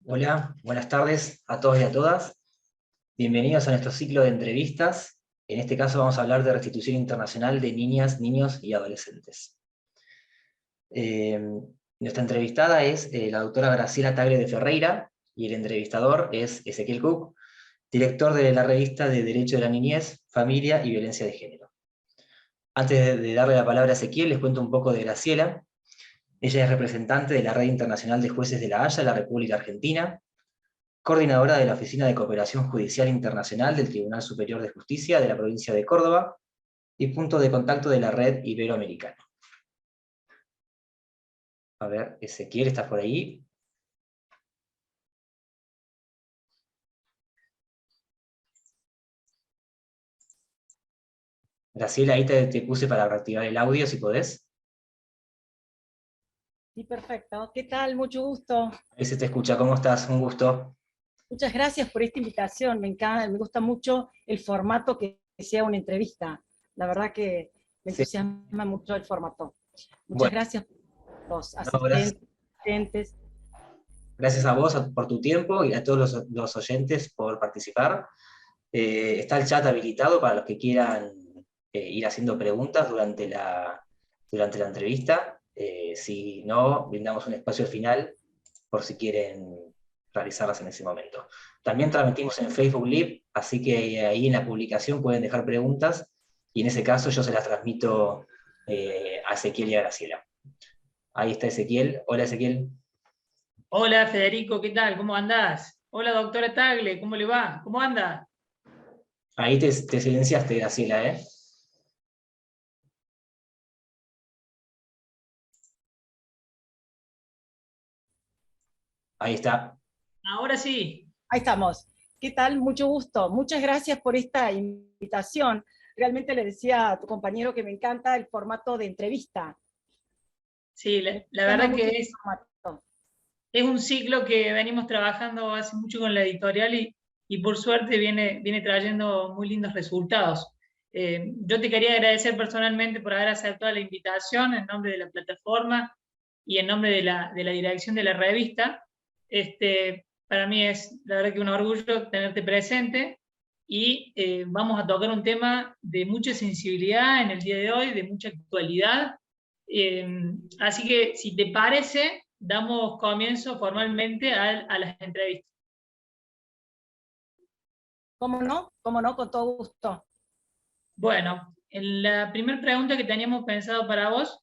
Hola, buenas tardes a todos y a todas. Bienvenidos a nuestro ciclo de entrevistas. En este caso vamos a hablar de restitución internacional de niñas, niños y adolescentes. Nuestra entrevistada es la doctora Graciela Tagle de Ferreira y el entrevistador es Ezequiel Cook, director de la revista de Derecho de la Niñez, Familia y Violencia de Género. Antes de darle la palabra a Ezequiel, les cuento un poco de Graciela. Ella es representante de la Red Internacional de Jueces de La Haya, la República Argentina, coordinadora de la Oficina de Cooperación Judicial Internacional del Tribunal Superior de Justicia de la provincia de Córdoba y punto de contacto de la Red Iberoamericana. A ver, Ezequiel, ¿estás por ahí? Graciela, ahí te puse para reactivar el audio, si podés. Sí, perfecto. ¿Qué tal? Mucho gusto. Ahí se te escucha, ¿cómo estás? Un gusto. Muchas gracias por esta invitación. Me encanta, me gusta mucho el formato que sea una entrevista. La verdad que me Sí. entusiasma mucho el formato. Muchas Bueno, gracias a los no, asistentes. gracias a vos por tu tiempo y a todos los oyentes por participar. Está el chat habilitado para los que quieran ir haciendo preguntas durante la entrevista. Si no, brindamos un espacio final por si quieren realizarlas en ese momento. También transmitimos en Facebook Live, así que ahí en la publicación pueden dejar preguntas y en ese caso yo se las transmito a Ezequiel y a Graciela. Ahí está Ezequiel. Hola Ezequiel. Hola Federico, ¿qué tal? ¿Cómo andás? Hola doctora Tagle, ¿cómo le va? ¿Cómo anda? Ahí te silenciaste, Graciela, ¿eh? Ahí está. Ahora sí. Ahí estamos. ¿Qué tal? Mucho gusto. Muchas gracias por esta invitación. Realmente le decía a tu compañero que me encanta el formato de entrevista. Sí, Me la llama verdad mucho que el formato. es un ciclo que venimos trabajando hace mucho con la editorial y por suerte viene trayendo muy lindos resultados. Yo te quería agradecer personalmente por haber aceptado la invitación en nombre de la plataforma y en nombre de la dirección de la revista. Para mí es la verdad que un orgullo tenerte presente y vamos a tocar un tema de mucha sensibilidad en el día de hoy, de mucha actualidad. Así que si te parece, damos comienzo formalmente a las entrevistas. ¿Cómo no? ¿Cómo no? Con todo gusto. Bueno, la primera pregunta que teníamos pensado para vos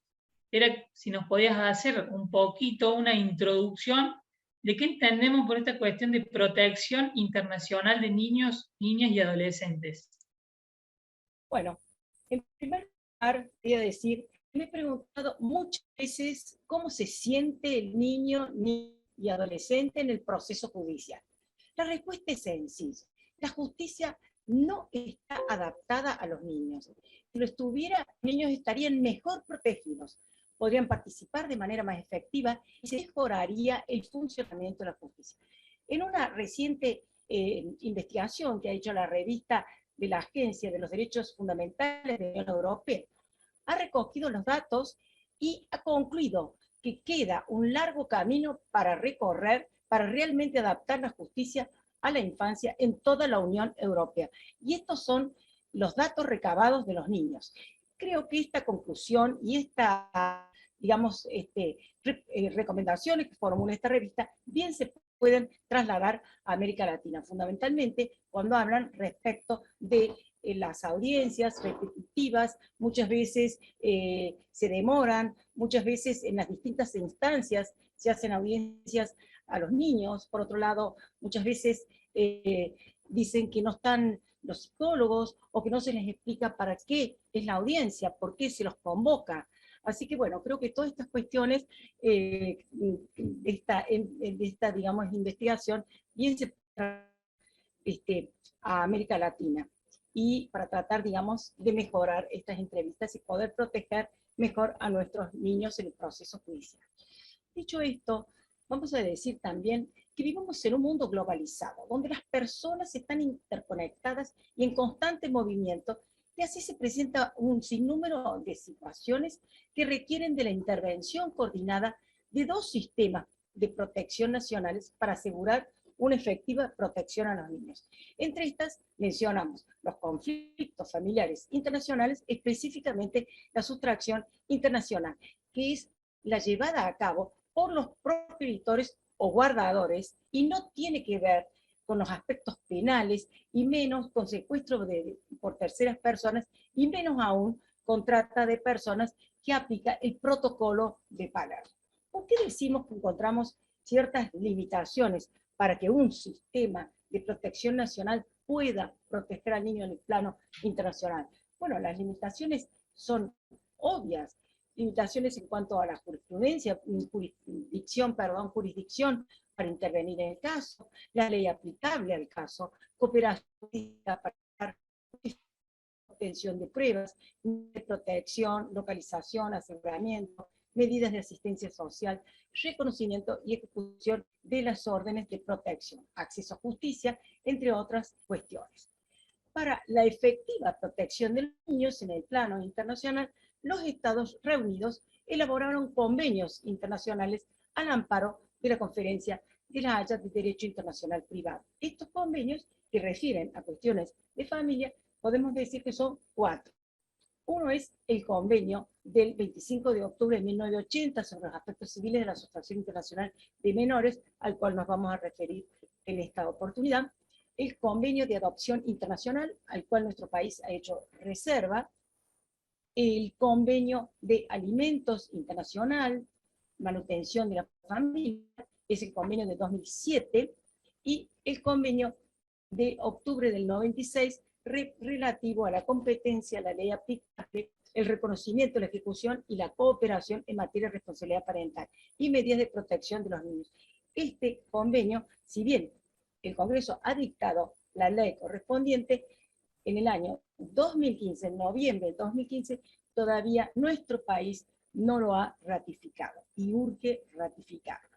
era si nos podías hacer un poquito una introducción de qué entendemos por esta cuestión de protección internacional de niños, niñas y adolescentes. Bueno, en primer lugar, voy a decir, me he preguntado muchas veces cómo se siente el niño y adolescente en el proceso judicial. La respuesta es sencilla. La justicia no está adaptada a los niños. Si lo estuviera, los niños estarían mejor protegidos, podrían participar de manera más efectiva y se mejoraría el funcionamiento de la justicia. En una reciente investigación que ha hecho la revista de la Agencia de los Derechos Fundamentales de la Unión Europea, ha recogido los datos y ha concluido que queda un largo camino para recorrer para realmente adaptar la justicia a la infancia en toda la Unión Europea. Y estos son los datos recabados de los niños. Creo que esta conclusión y esta, digamos, recomendaciones que formula esta revista bien se pueden trasladar a América Latina, fundamentalmente cuando hablan respecto de las audiencias repetitivas, muchas veces se demoran, muchas veces en las distintas instancias se hacen audiencias a los niños, por otro lado, muchas veces dicen que no están los psicólogos o que no se les explica para qué es la audiencia, por qué se los convoca. Así que bueno, creo que todas estas cuestiones de esta, digamos, investigación bien se a América Latina y para tratar, digamos, de mejorar estas entrevistas y poder proteger mejor a nuestros niños en el proceso judicial. Dicho esto, vamos a decir también que vivimos en un mundo globalizado, donde las personas están interconectadas y en constante movimiento, y así se presenta un sinnúmero de situaciones que requieren de la intervención coordinada de dos sistemas de protección nacionales para asegurar una efectiva protección a los niños. Entre estas mencionamos los conflictos familiares internacionales, específicamente la sustracción internacional, que es la llevada a cabo por los progenitores o guardadores y no tiene que ver con los aspectos penales y menos con secuestro por terceras personas y menos aún con trata de personas que aplica el protocolo de Palermo. ¿Por qué decimos que encontramos ciertas limitaciones para que un sistema de protección nacional pueda proteger al niño en el plano internacional? Bueno, las limitaciones son obvias. Limitaciones en cuanto a la jurisdicción para intervenir en el caso, la ley aplicable al caso, cooperación para obtención de pruebas, de protección, localización, aseguramiento, medidas de asistencia social, reconocimiento y ejecución de las órdenes de protección, acceso a justicia, entre otras cuestiones. Para la efectiva protección de los niños en el plano internacional, los Estados Reunidos elaboraron convenios internacionales al amparo de la Conferencia de la Haya de Derecho Internacional Privado. Estos convenios, que refieren a cuestiones de familia, podemos decir que son 4. Uno es el convenio del 25 de octubre de 1980 sobre los aspectos civiles de la sustracción internacional de menores, al cual nos vamos a referir en esta oportunidad. El convenio de adopción internacional, al cual nuestro país ha hecho reserva. El convenio de alimentos internacional, manutención de la familia, es el convenio de 2007, y el convenio de octubre del 96, relativo a la competencia, la ley aplicable, el reconocimiento, la ejecución y la cooperación en materia de responsabilidad parental y medidas de protección de los niños. Este convenio, si bien el Congreso ha dictado la ley correspondiente, en el año 2015, en noviembre de 2015, todavía nuestro país no lo ha ratificado y urge ratificarlo.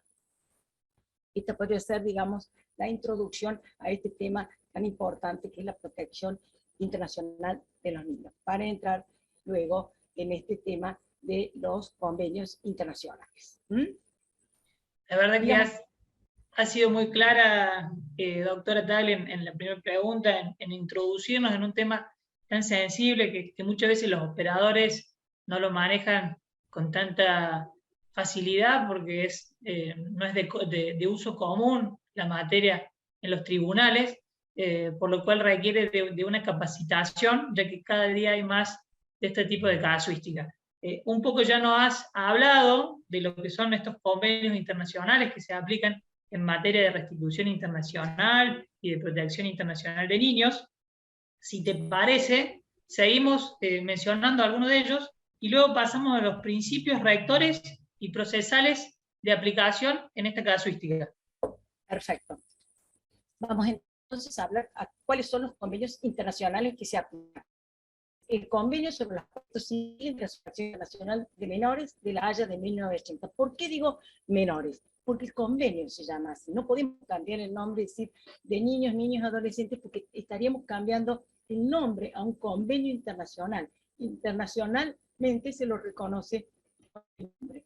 Esta podría ser, digamos, la introducción a este tema tan importante que es la protección internacional de los niños, para entrar luego en este tema de los convenios internacionales. La verdad que ha sido muy clara, doctora Tagle, en la primera pregunta, en introducirnos en un tema tan sensible que muchas veces los operadores no lo manejan con tanta facilidad porque no es de uso común la materia en los tribunales, por lo cual requiere de una capacitación, ya que cada día hay más de este tipo de casuística. Un poco ya nos has hablado de lo que son estos convenios internacionales que se aplican en materia de restitución internacional y de protección internacional de niños. Si te parece, seguimos mencionando algunos de ellos y luego pasamos a los principios rectores y procesales de aplicación en esta casuística. Perfecto. Vamos entonces a hablar a cuáles son los convenios internacionales que se aplican. El convenio sobre los aspectos civiles de la Asociación Internacional de Menores de la Haya de 1980. ¿Por qué digo menores? Porque el convenio se llama así. No podemos cambiar el nombre y decir de niños, adolescentes, porque estaríamos cambiando el nombre a un convenio internacional. Internacionalmente se lo reconoce el nombre.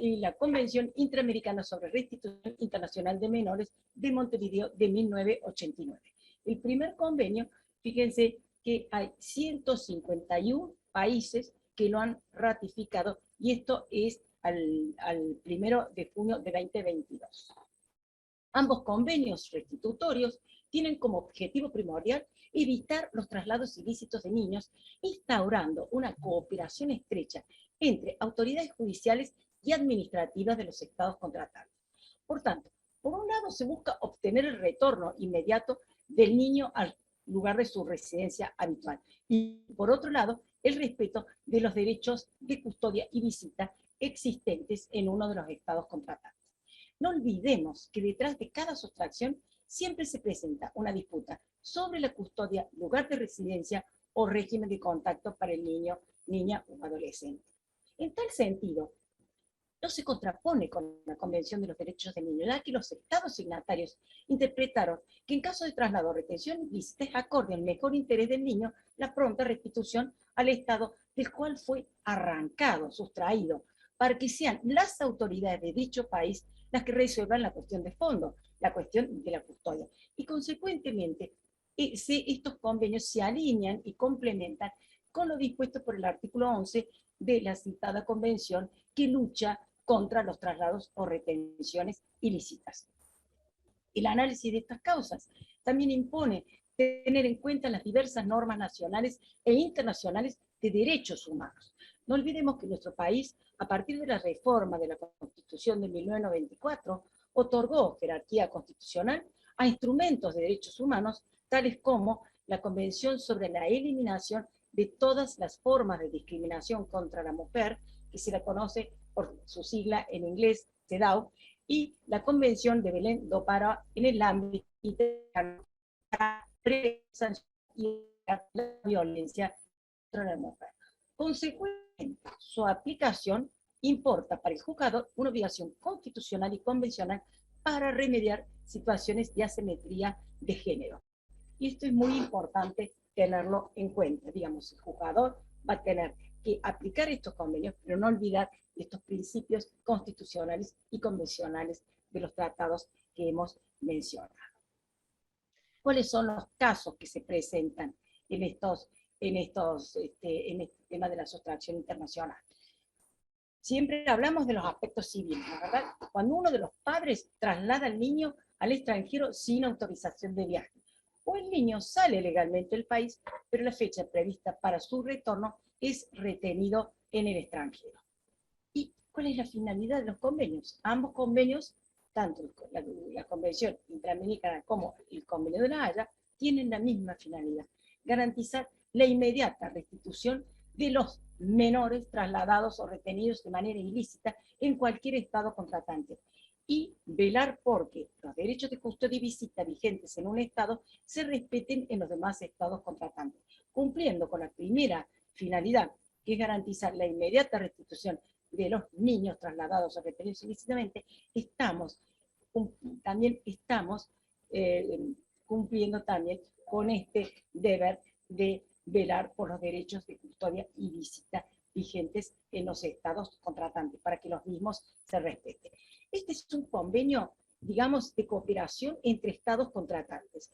Y la Convención Interamericana sobre Restitución Internacional de Menores de Montevideo de 1989. El primer convenio, fíjense que hay 151 países que lo han ratificado, y esto es al 1 de junio de 2022. Ambos convenios restitutorios tienen como objetivo primordial evitar los traslados ilícitos de niños, instaurando una cooperación estrecha entre autoridades judiciales y administrativas de los estados contratantes. Por tanto, por un lado se busca obtener el retorno inmediato del niño al lugar de su residencia habitual, y por otro lado, el respeto de los derechos de custodia y visita existentes en uno de los estados contratantes. No olvidemos que detrás de cada sustracción siempre se presenta una disputa sobre la custodia, lugar de residencia o régimen de contacto para el niño, niña o adolescente. En tal sentido, no se contrapone con la Convención de los Derechos del Niño, ya que los estados signatarios interpretaron que en caso de traslado o retención ilícita es acorde al mejor interés del niño la pronta restitución al estado del cual fue arrancado, sustraído, para que sean las autoridades de dicho país las que resuelvan la cuestión de fondo, la cuestión de la custodia. Y consecuentemente, estos convenios se alinean y complementan con lo dispuesto por el artículo 11 de la citada convención que lucha contra los traslados o retenciones ilícitas. El análisis de estas causas también impone tener en cuenta las diversas normas nacionales e internacionales de derechos humanos. No olvidemos que nuestro país, a partir de la reforma de la Constitución de 1994, otorgó jerarquía constitucional a instrumentos de derechos humanos, tales como la Convención sobre la Eliminación de todas las formas de discriminación contra la mujer, que se la conoce por su sigla en inglés, CEDAW, y la Convención de Belén do Pará en el ámbito de la prevención y la violencia contra la mujer. Consecuentemente, su aplicación importa para el juzgado una obligación constitucional y convencional para remediar situaciones de asimetría de género. Y esto es muy importante tenerlo en cuenta. Digamos, el juzgador va a tener que aplicar estos convenios, pero no olvidar estos principios constitucionales y convencionales de los tratados que hemos mencionado. ¿Cuáles son los casos que se presentan en este tema de la sustracción internacional? Siempre hablamos de los aspectos civiles, ¿verdad? Cuando uno de los padres traslada al niño al extranjero sin autorización de viaje, o el niño sale legalmente del país, pero la fecha prevista para su retorno es retenido en el extranjero. ¿Y cuál es la finalidad de los convenios? Ambos convenios, tanto la Convención Interamericana como el Convenio de La Haya, tienen la misma finalidad: garantizar la inmediata restitución de los menores trasladados o retenidos de manera ilícita en cualquier estado contratante, y velar porque los derechos de custodia y visita vigentes en un estado se respeten en los demás estados contratantes, cumpliendo con la primera finalidad, que es garantizar la inmediata restitución de los niños trasladados o retenidos ilícitamente. También estamos cumpliendo también con este deber de velar por los derechos de custodia y visita vigentes en los estados contratantes, para que los mismos se respeten. Este es un convenio, digamos, de cooperación entre estados contratantes.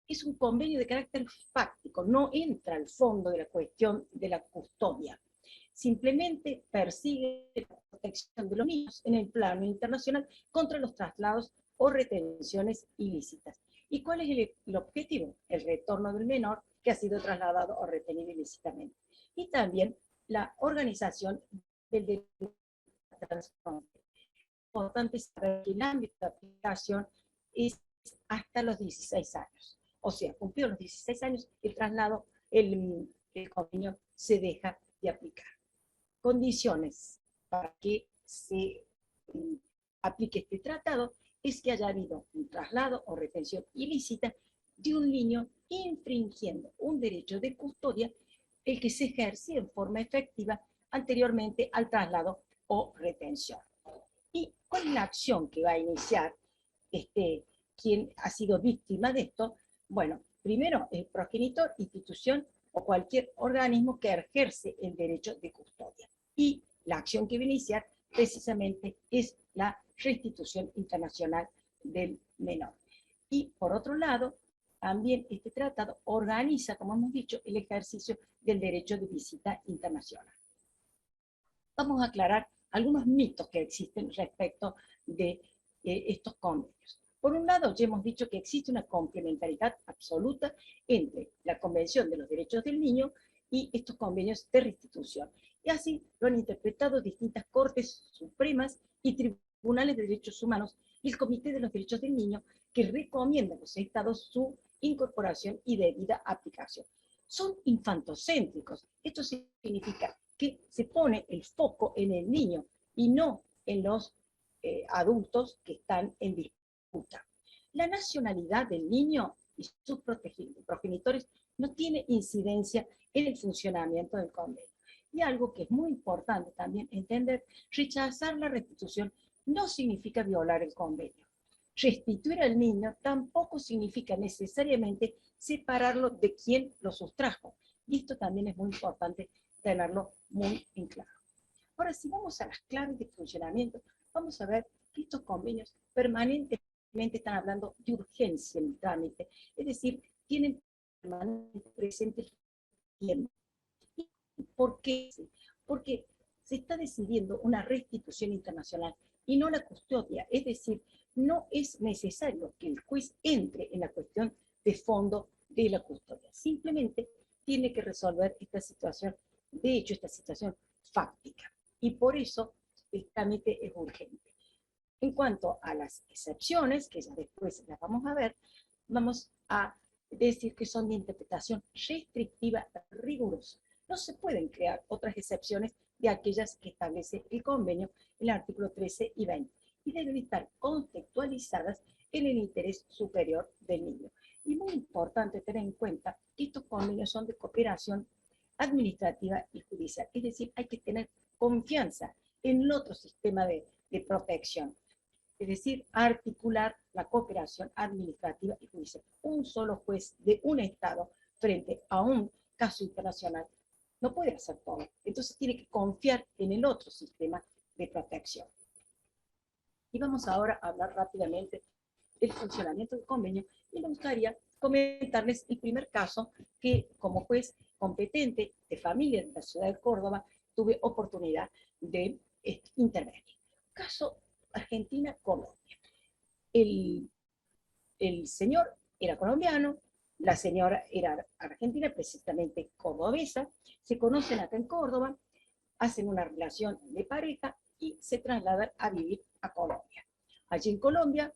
Es un convenio de carácter fáctico, no entra al fondo de la cuestión de la custodia. Simplemente persigue la protección de los niños en el plano internacional contra los traslados o retenciones ilícitas. ¿Y cuál es el objetivo? El retorno del menor que ha sido trasladado o retenido ilícitamente. Y también la organización del derecho a transfronteras. Es importante saber que el ámbito de aplicación es hasta los 16 años. O sea, cumplidos los 16 años, el traslado, el convenio se deja de aplicar. Condiciones para que se aplique este tratado es que haya habido un traslado o retención ilícita de un niño infringiendo un derecho de custodia, el que se ejerce en forma efectiva anteriormente al traslado o retención. ¿Y cuál es la acción que va a iniciar quien ha sido víctima de esto? Bueno, primero, el progenitor, institución o cualquier organismo que ejerce el derecho de custodia. Y la acción que va a iniciar precisamente es la restitución internacional del menor. Y por otro lado, también este tratado organiza, como hemos dicho, el ejercicio del derecho de visita internacional. Vamos a aclarar algunos mitos que existen respecto de estos convenios. Por un lado, ya hemos dicho que existe una complementariedad absoluta entre la Convención de los Derechos del Niño y estos convenios de restitución. Y así lo han interpretado distintas cortes supremas y tribunales de derechos humanos y el Comité de los Derechos del Niño, que recomienda a los estados su incorporación y debida aplicación. Son infantocéntricos. Esto significa que se pone el foco en el niño y no en los adultos que están en disputa. La nacionalidad del niño y sus progenitores no tiene incidencia en el funcionamiento del convenio. Y algo que es muy importante también entender, rechazar la restitución no significa violar el convenio. Restituir al niño tampoco significa necesariamente separarlo de quien lo sustrajo. Y esto también es muy importante tenerlo muy en claro. Ahora, si vamos a las claves de funcionamiento, vamos a ver que estos convenios permanentemente están hablando de urgencia en el trámite, es decir, tienen permanentemente presente el tiempo. ¿Por qué? Porque se está decidiendo una restitución internacional y no la custodia, es decir, no es necesario que el juez entre en la cuestión de fondo de la custodia, simplemente tiene que resolver esta situación, de hecho, esta situación fáctica, y por eso el trámite es urgente. En cuanto a las excepciones, que ya después las vamos a ver, vamos a decir que son de interpretación restrictiva rigurosa. No se pueden crear otras excepciones de aquellas que establece el convenio en el artículo 13 y 20, y deben estar contextualizadas en el interés superior del niño. Y muy importante tener en cuenta que estos convenios son de cooperación administrativa y judicial, es decir, hay que tener confianza en el otro sistema de protección, es decir, articular la cooperación administrativa y judicial. Un solo juez de un Estado frente a un caso internacional no puede hacer todo. Entonces tiene que confiar en el otro sistema de protección. Y vamos ahora a hablar rápidamente del funcionamiento del convenio, y me gustaría comentarles el primer caso que, como juez competente de familia de la ciudad de Córdoba, tuve oportunidad de intervenir. Caso Argentina-Colombia. El señor era colombiano, la señora era argentina, precisamente cordobesa, se conocen acá en Córdoba, hacen una relación de pareja y se trasladan a vivir a Colombia. Allí en Colombia,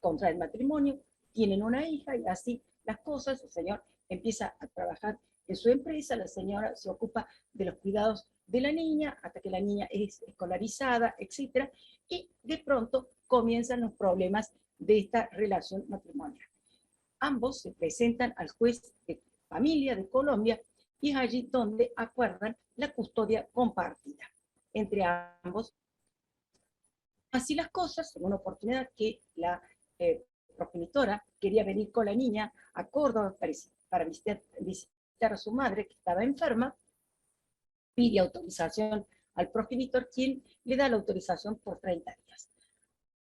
contra el matrimonio, tienen una hija y así las cosas, el señor empieza a trabajar en su empresa, la señora se ocupa de los cuidados de la niña hasta que la niña es escolarizada, etc. Y de pronto comienzan los problemas de esta relación matrimonial. Ambos se presentan al juez de familia de Colombia y es allí donde acuerdan la custodia compartida entre ambos. Así las cosas, en una oportunidad que la progenitora quería venir con la niña a Córdoba para visitar a su madre que estaba enferma, pide autorización al progenitor, quien le da la autorización por 30 días.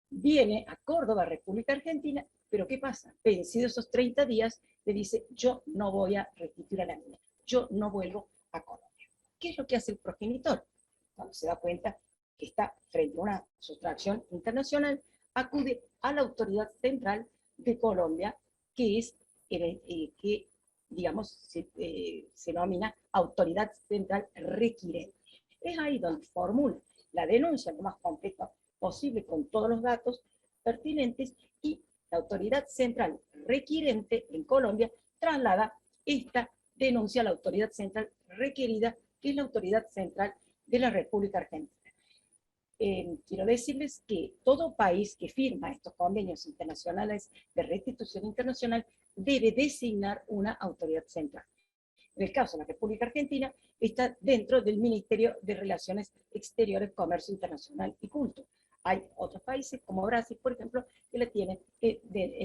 Viene a Córdoba, República Argentina, pero ¿qué pasa? Vencidos esos 30 días, le dice, yo no voy a restituir a la niña, yo no vuelvo a Colombia. ¿Qué es lo que hace el progenitor? Cuando se da cuenta que está frente a una sustracción internacional, acude a la autoridad central de Colombia, que es, que digamos, se denomina autoridad central requirente. Es ahí donde formula la denuncia lo más completa posible con todos los datos pertinentes, y la autoridad central requirente en Colombia traslada esta denuncia a la autoridad central requerida, que es la autoridad central de la República Argentina. Quiero decirles que todo país que firma estos convenios internacionales de restitución internacional debe designar una autoridad central. En el caso de la República Argentina, está dentro del Ministerio de Relaciones Exteriores, Comercio Internacional y Culto. Hay otros países, como Brasil, por ejemplo, que la tienen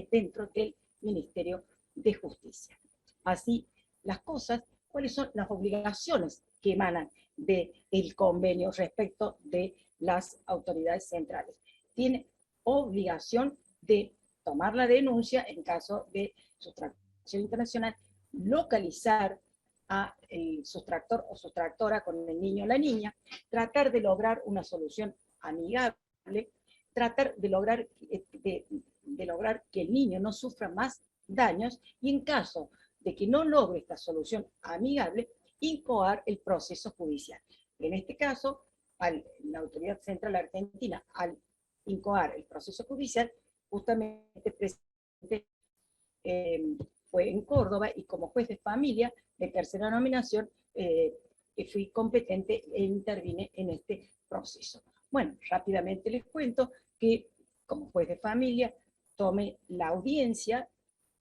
dentro del Ministerio de Justicia. Así las cosas, ¿cuáles son las obligaciones que emanan del convenio respecto de las autoridades centrales? Tiene obligación de tomar la denuncia en caso de sustracción internacional, localizar a el sustractor o sustractora con el niño o la niña, tratar de lograr una solución amigable, tratar de lograr, lograr que el niño no sufra más daños, y en caso de que no logre esta solución amigable, incoar el proceso judicial. En este caso, la Autoridad Central Argentina, al incoar el proceso judicial, justamente presente, fue en Córdoba, y como juez de familia de tercera nominación, fui competente e intervine en este proceso. Bueno, rápidamente les cuento que como juez de familia tomé la audiencia,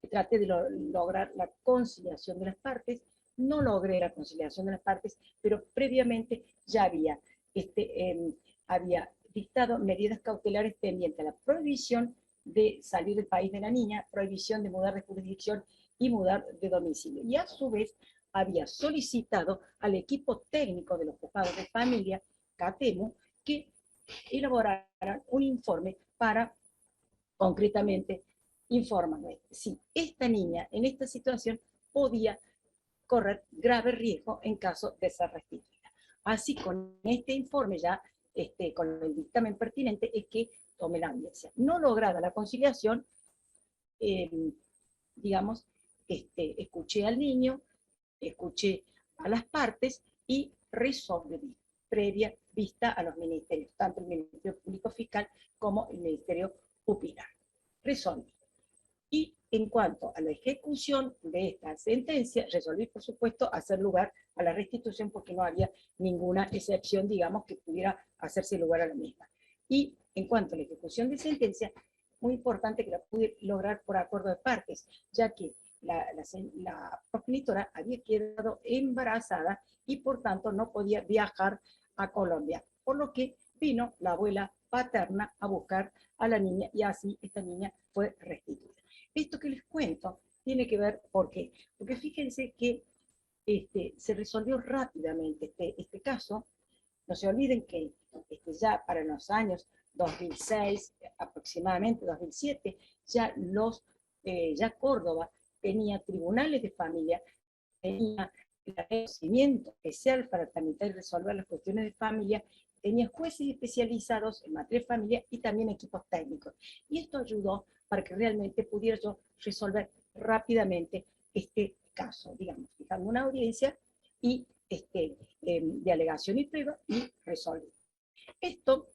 traté de lograr la conciliación de las partes, No logré la conciliación de las partes, pero previamente ya había dictado medidas cautelares pendientes a la prohibición de salir del país de la niña, prohibición de mudar de jurisdicción y mudar de domicilio. Y a su vez había solicitado al equipo técnico de los juzgados de familia, CATEMU, que elaboraran un informe para concretamente informarme si esta niña en esta situación podía correr grave riesgo en caso de ser restituida. Así, con este informe ya, con el dictamen pertinente, es que tomé la audiencia. No lograda la conciliación, eh, digamos, escuché al niño, escuché a las partes y resolví, previa vista a los ministerios, tanto el Ministerio Público Fiscal como el Ministerio Pupilar. Resolví. Y en cuanto a la ejecución de esta sentencia, resolví, por supuesto, hacer lugar a la restitución porque no había ninguna excepción, digamos, que pudiera hacerse lugar a la misma. Y en cuanto a la ejecución de sentencia, muy importante que la pude lograr por acuerdo de partes, ya que la progenitora había quedado embarazada y por tanto no podía viajar a Colombia, por lo que vino la abuela paterna a buscar a la niña y así esta niña fue restituida. Esto que les cuento tiene que ver, ¿por qué? Porque fíjense que se resolvió rápidamente este caso. No se olviden que ya para los años 2006, aproximadamente 2007, ya Córdoba tenía tribunales de familia, tenía el conocimiento especial para tramitar y resolver las cuestiones de familia, tenía jueces especializados en materia de familia y también equipos técnicos. Y esto ayudó para que realmente pudiera yo resolver rápidamente este caso, digamos, fijando una audiencia y de alegación y prueba y resolver. Esto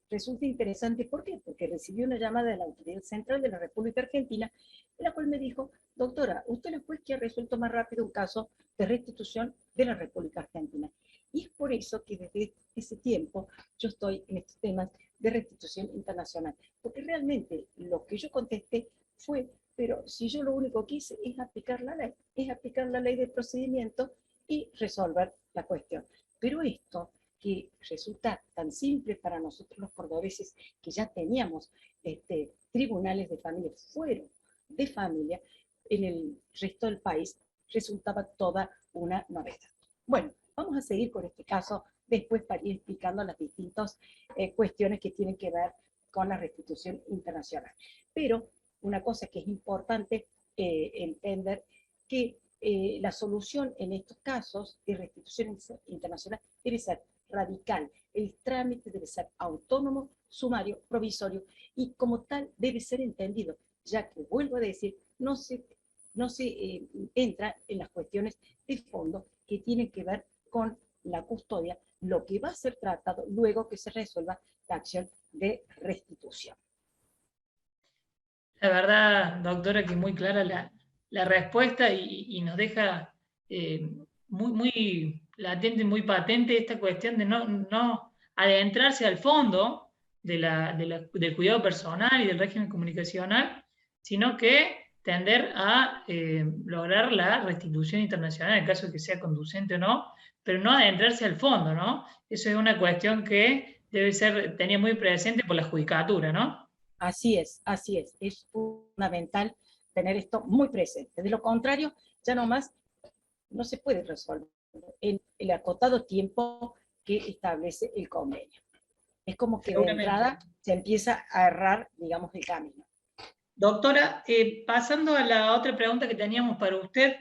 resulta interesante, ¿por qué? Porque recibí una llamada de la Autoridad Central de la República Argentina, en la cual me dijo, doctora, usted es la juez que ha resuelto más rápido un caso de restitución de la República Argentina. Y es por eso que desde ese tiempo yo estoy en estos temas de restitución internacional, porque realmente lo que yo contesté fue, pero si yo lo único que hice es aplicar la ley de procedimiento y resolver la cuestión. Pero esto que resulta tan simple para nosotros los cordobeses, que ya teníamos tribunales de familia, fueron de familia, en el resto del país resultaba toda una novedad. Bueno, vamos a seguir con este caso después para ir explicando las distintas cuestiones que tienen que ver con la restitución internacional. Pero una cosa que es importante entender, que la solución en estos casos de restitución internacional debe ser radical. El trámite debe ser autónomo, sumario, provisorio y como tal debe ser entendido, ya que, vuelvo a decir, no se entra en las cuestiones de fondo que tienen que ver con la custodia, lo que va a ser tratado luego que se resuelva la acción de restitución. La verdad, doctora, que muy clara la respuesta y nos deja muy latente, muy patente esta cuestión de no adentrarse al fondo del cuidado personal y del régimen comunicacional, sino que tender a lograr la restitución internacional en caso de que sea conducente o no, pero no adentrarse al fondo, ¿no? Eso es una cuestión que debe ser tenida muy presente por la judicatura, ¿no? Así es fundamental tener esto muy presente. De lo contrario, ya nomás no se puede resolver en el acotado tiempo que establece el convenio. Es como que de entrada se empieza a errar, digamos, el camino. Doctora, pasando a la otra pregunta que teníamos para usted,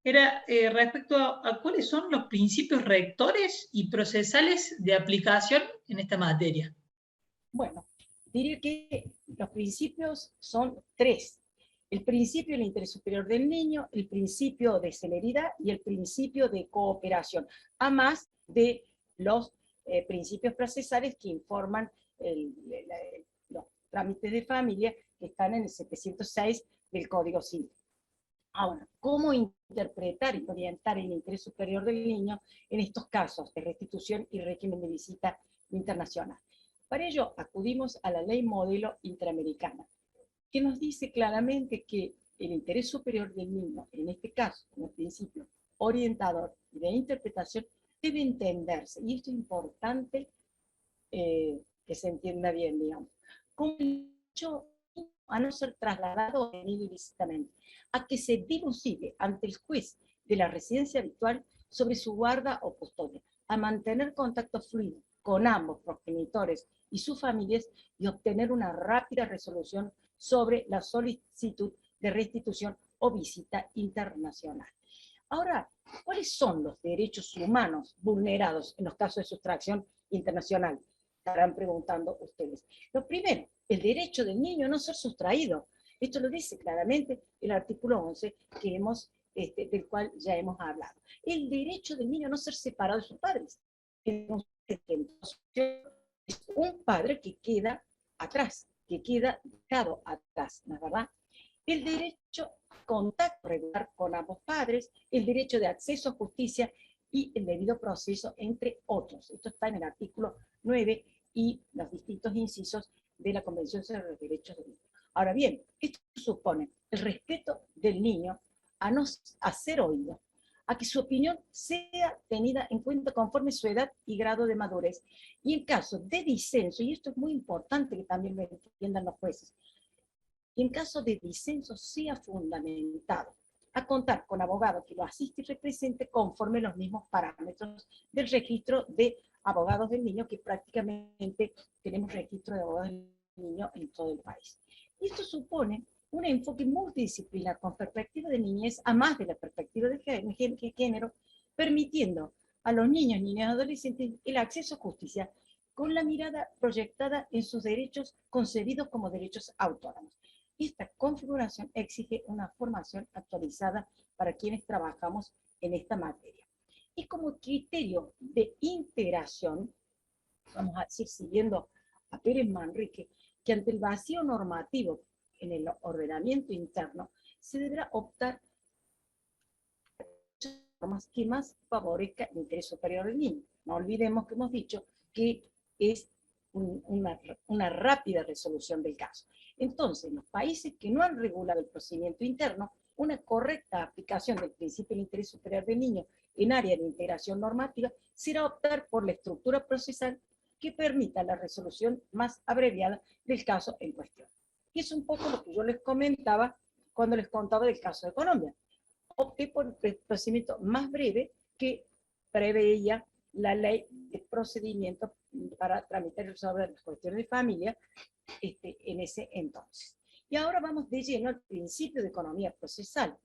era respecto a cuáles son los principios rectores y procesales de aplicación en esta materia. Bueno, diría que los principios son tres. El principio del interés superior del niño, el principio de celeridad y el principio de cooperación, a más de los principios procesales que informan los trámites de familia que están en el 706 del Código Civil. Ahora, ¿cómo interpretar y orientar el interés superior del niño en estos casos de restitución y régimen de visita internacional? Para ello, acudimos a la Ley Modelo Interamericana, que nos dice claramente que el interés superior del niño, en este caso, como principio orientador y de interpretación debe entenderse, y esto es importante que se entienda bien, digamos, como el hecho a no ser trasladado o detenido ilícitamente, a que se dilucide ante el juez de la residencia habitual sobre su guarda o custodia, a mantener contacto fluido con ambos progenitores y sus familias y obtener una rápida resolución sobre la solicitud de restitución o visita internacional. Ahora, ¿cuáles son los derechos humanos vulnerados en los casos de sustracción internacional? Estarán preguntando ustedes. Lo primero, el derecho del niño a no ser sustraído. Esto lo dice claramente el artículo 11 que del cual ya hemos hablado. El derecho del niño a no ser separado de sus padres. Entonces, es un padre que queda atrás, que queda dejado atrás, ¿no es verdad? El derecho a contacto regular con ambos padres, el derecho de acceso a justicia y el debido proceso, entre otros. Esto está en el artículo 9 y los distintos incisos de la Convención sobre los Derechos del Niño. Ahora bien, esto supone el respeto del niño a ser oído, a que su opinión sea tenida en cuenta conforme su edad y grado de madurez. Y en caso de disenso, y esto es muy importante que también lo entiendan los jueces, y en caso de disenso sea fundamentado, a contar con abogado que lo asiste y represente conforme los mismos parámetros del registro de abogados del niño, que prácticamente tenemos registro de abogados del niño en todo el país. Y esto supone un enfoque multidisciplinar con perspectiva de niñez a más de la perspectiva de género, permitiendo a los niños, niñas y adolescentes el acceso a justicia con la mirada proyectada en sus derechos concebidos como derechos autónomos. Esta configuración exige una formación actualizada para quienes trabajamos en esta materia. Y como criterio de integración, vamos a decir, siguiendo a Pérez Manrique, que ante el vacío normativo en el ordenamiento interno, se deberá optar por que más favorezca el interés superior del niño. No olvidemos que hemos dicho que es una rápida resolución del caso. Entonces, los países que no han regulado el procedimiento interno, una correcta aplicación del principio del interés superior del niño en área de integración normativa será optar por la estructura procesal que permita la resolución más abreviada del caso en cuestión. Y es un poco lo que yo les comentaba cuando les contaba del caso de Colombia. Opté por el procedimiento más breve que preveía la ley de procedimiento para tramitar sobre las cuestiones de familia en ese entonces. Y ahora vamos de lleno al principio de economía procesal,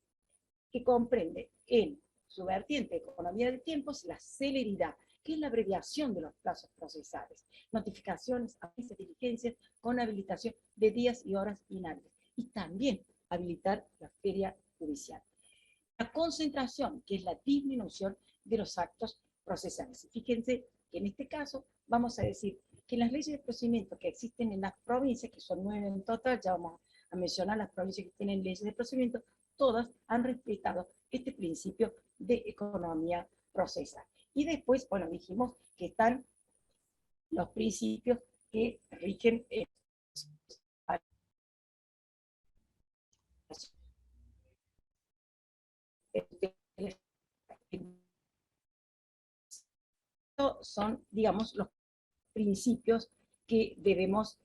que comprende en su vertiente de economía de tiempos la celeridad, que es la abreviación de los plazos procesales, notificaciones, avisos, diligencias con habilitación de días y horas inhábiles, y también habilitar la feria judicial. La concentración, que es la disminución de los actos procesales. Y fíjense que en este caso vamos a decir que las leyes de procedimiento que existen en las provincias, que son 9 en total, ya vamos a mencionar las provincias que tienen leyes de procedimiento, todas han respetado este principio de economía procesal. Y después, bueno, dijimos que están los principios que rigen son, digamos, los principios que debemos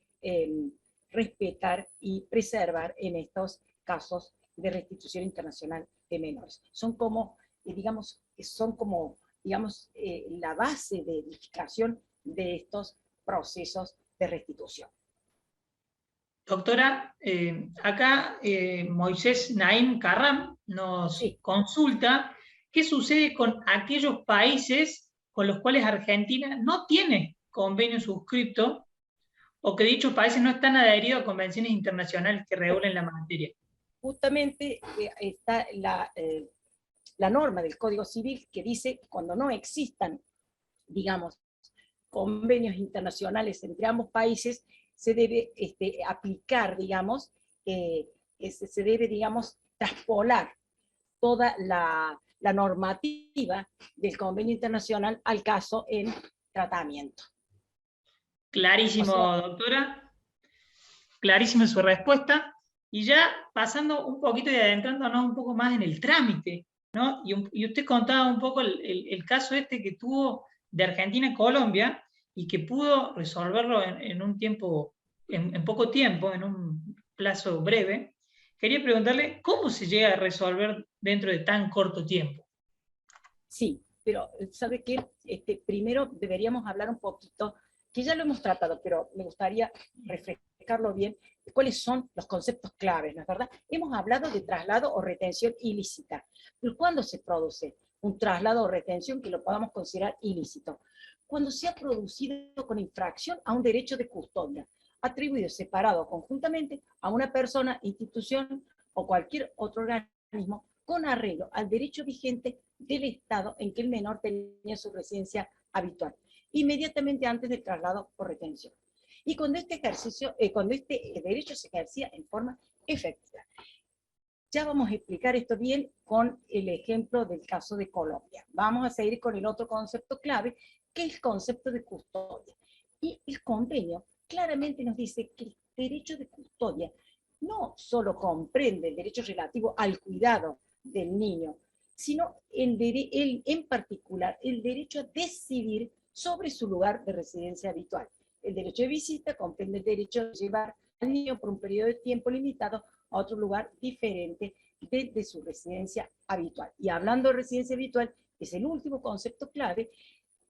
respetar y preservar en estos casos de restitución internacional de menores. Son como, digamos, la base de edificación de estos procesos de restitución. Doctora, acá Moisés Naim Carram nos consulta qué sucede con aquellos países con los cuales Argentina no tiene convenio suscripto o que dichos países no están adheridos a convenciones internacionales que regulen la materia. Justamente está la norma del Código Civil que dice que cuando no existan, digamos, convenios internacionales entre ambos países, se debe aplicar, digamos, se debe, digamos, traspolar toda la normativa del convenio internacional al caso en tratamiento. Clarísimo, doctora. Clarísima su respuesta. Y ya pasando un poquito y adentrándonos un poco más en el trámite ¿no? Y usted contaba un poco el caso este que tuvo de Argentina a Colombia y que pudo resolverlo en un tiempo, en poco tiempo, en un plazo breve. Quería preguntarle cómo se llega a resolver dentro de tan corto tiempo. Sí, pero ¿sabe qué? Primero deberíamos hablar un poquito, que ya lo hemos tratado, pero me gustaría refrescarlo bien, de cuáles son los conceptos claves, ¿no es verdad? Hemos hablado de traslado o retención ilícita. Pero ¿cuándo se produce un traslado o retención que lo podamos considerar ilícito? Cuando se ha producido con infracción a un derecho de custodia, atribuido separado o conjuntamente a una persona, institución o cualquier otro organismo con arreglo al derecho vigente del Estado en que el menor tenía su residencia habitual, inmediatamente antes del traslado o retención. Y cuando cuando este derecho se ejercía en forma efectiva. Ya vamos a explicar esto bien con el ejemplo del caso de Colombia. Vamos a seguir con el otro concepto clave, que es el concepto de custodia. Y el convenio claramente nos dice que el derecho de custodia no solo comprende el derecho relativo al cuidado del niño, sino en particular el derecho a decidir sobre su lugar de residencia habitual. El derecho de visita comprende el derecho de llevar al niño por un periodo de tiempo limitado a otro lugar diferente de su residencia habitual. Y hablando de residencia habitual, es el último concepto clave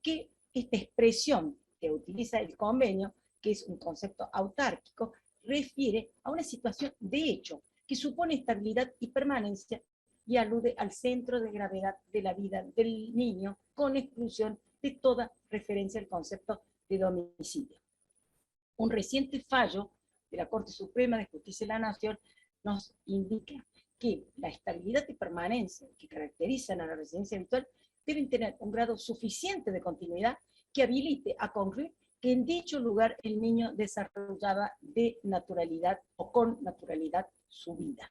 que esta expresión que utiliza el convenio, que es un concepto autárquico, refiere a una situación de hecho que supone estabilidad y permanencia y alude al centro de gravedad de la vida del niño con exclusión de toda referencia al concepto de domicilio. Un reciente fallo de la Corte Suprema de Justicia de la Nación nos indica que la estabilidad y permanencia que caracterizan a la residencia habitual deben tener un grado suficiente de continuidad que habilite a concluir que en dicho lugar el niño desarrollaba de naturalidad o con naturalidad su vida.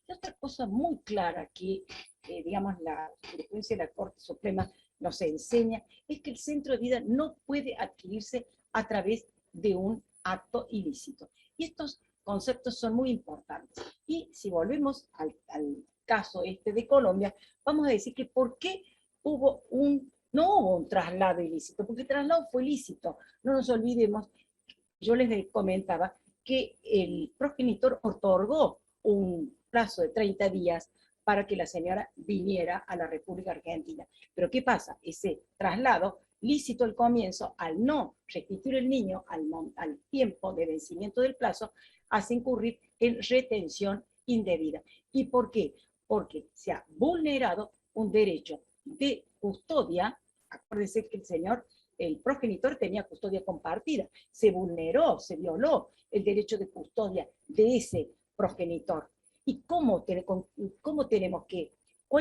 Y otra cosa muy clara que, digamos, la jurisprudencia de la Corte Suprema nos enseña es que el centro de vida no puede adquirirse a través de un acto ilícito. Y estos conceptos son muy importantes. Y si volvemos al caso este de Colombia, vamos a decir que ¿por qué no hubo un traslado ilícito? Porque el traslado fue ilícito. No nos olvidemos, yo les comentaba que el progenitor otorgó un plazo de 30 días para que la señora viniera a la República Argentina. Pero ¿qué pasa? Ese traslado lícito al comienzo, al no restituir el niño al tiempo de vencimiento del plazo, hace incurrir en retención indebida. ¿Y por qué? Porque se ha vulnerado un derecho de custodia. Acuérdense que el progenitor tenía custodia compartida. Se vulneró, se violó el derecho de custodia de ese progenitor. ¿Y cuál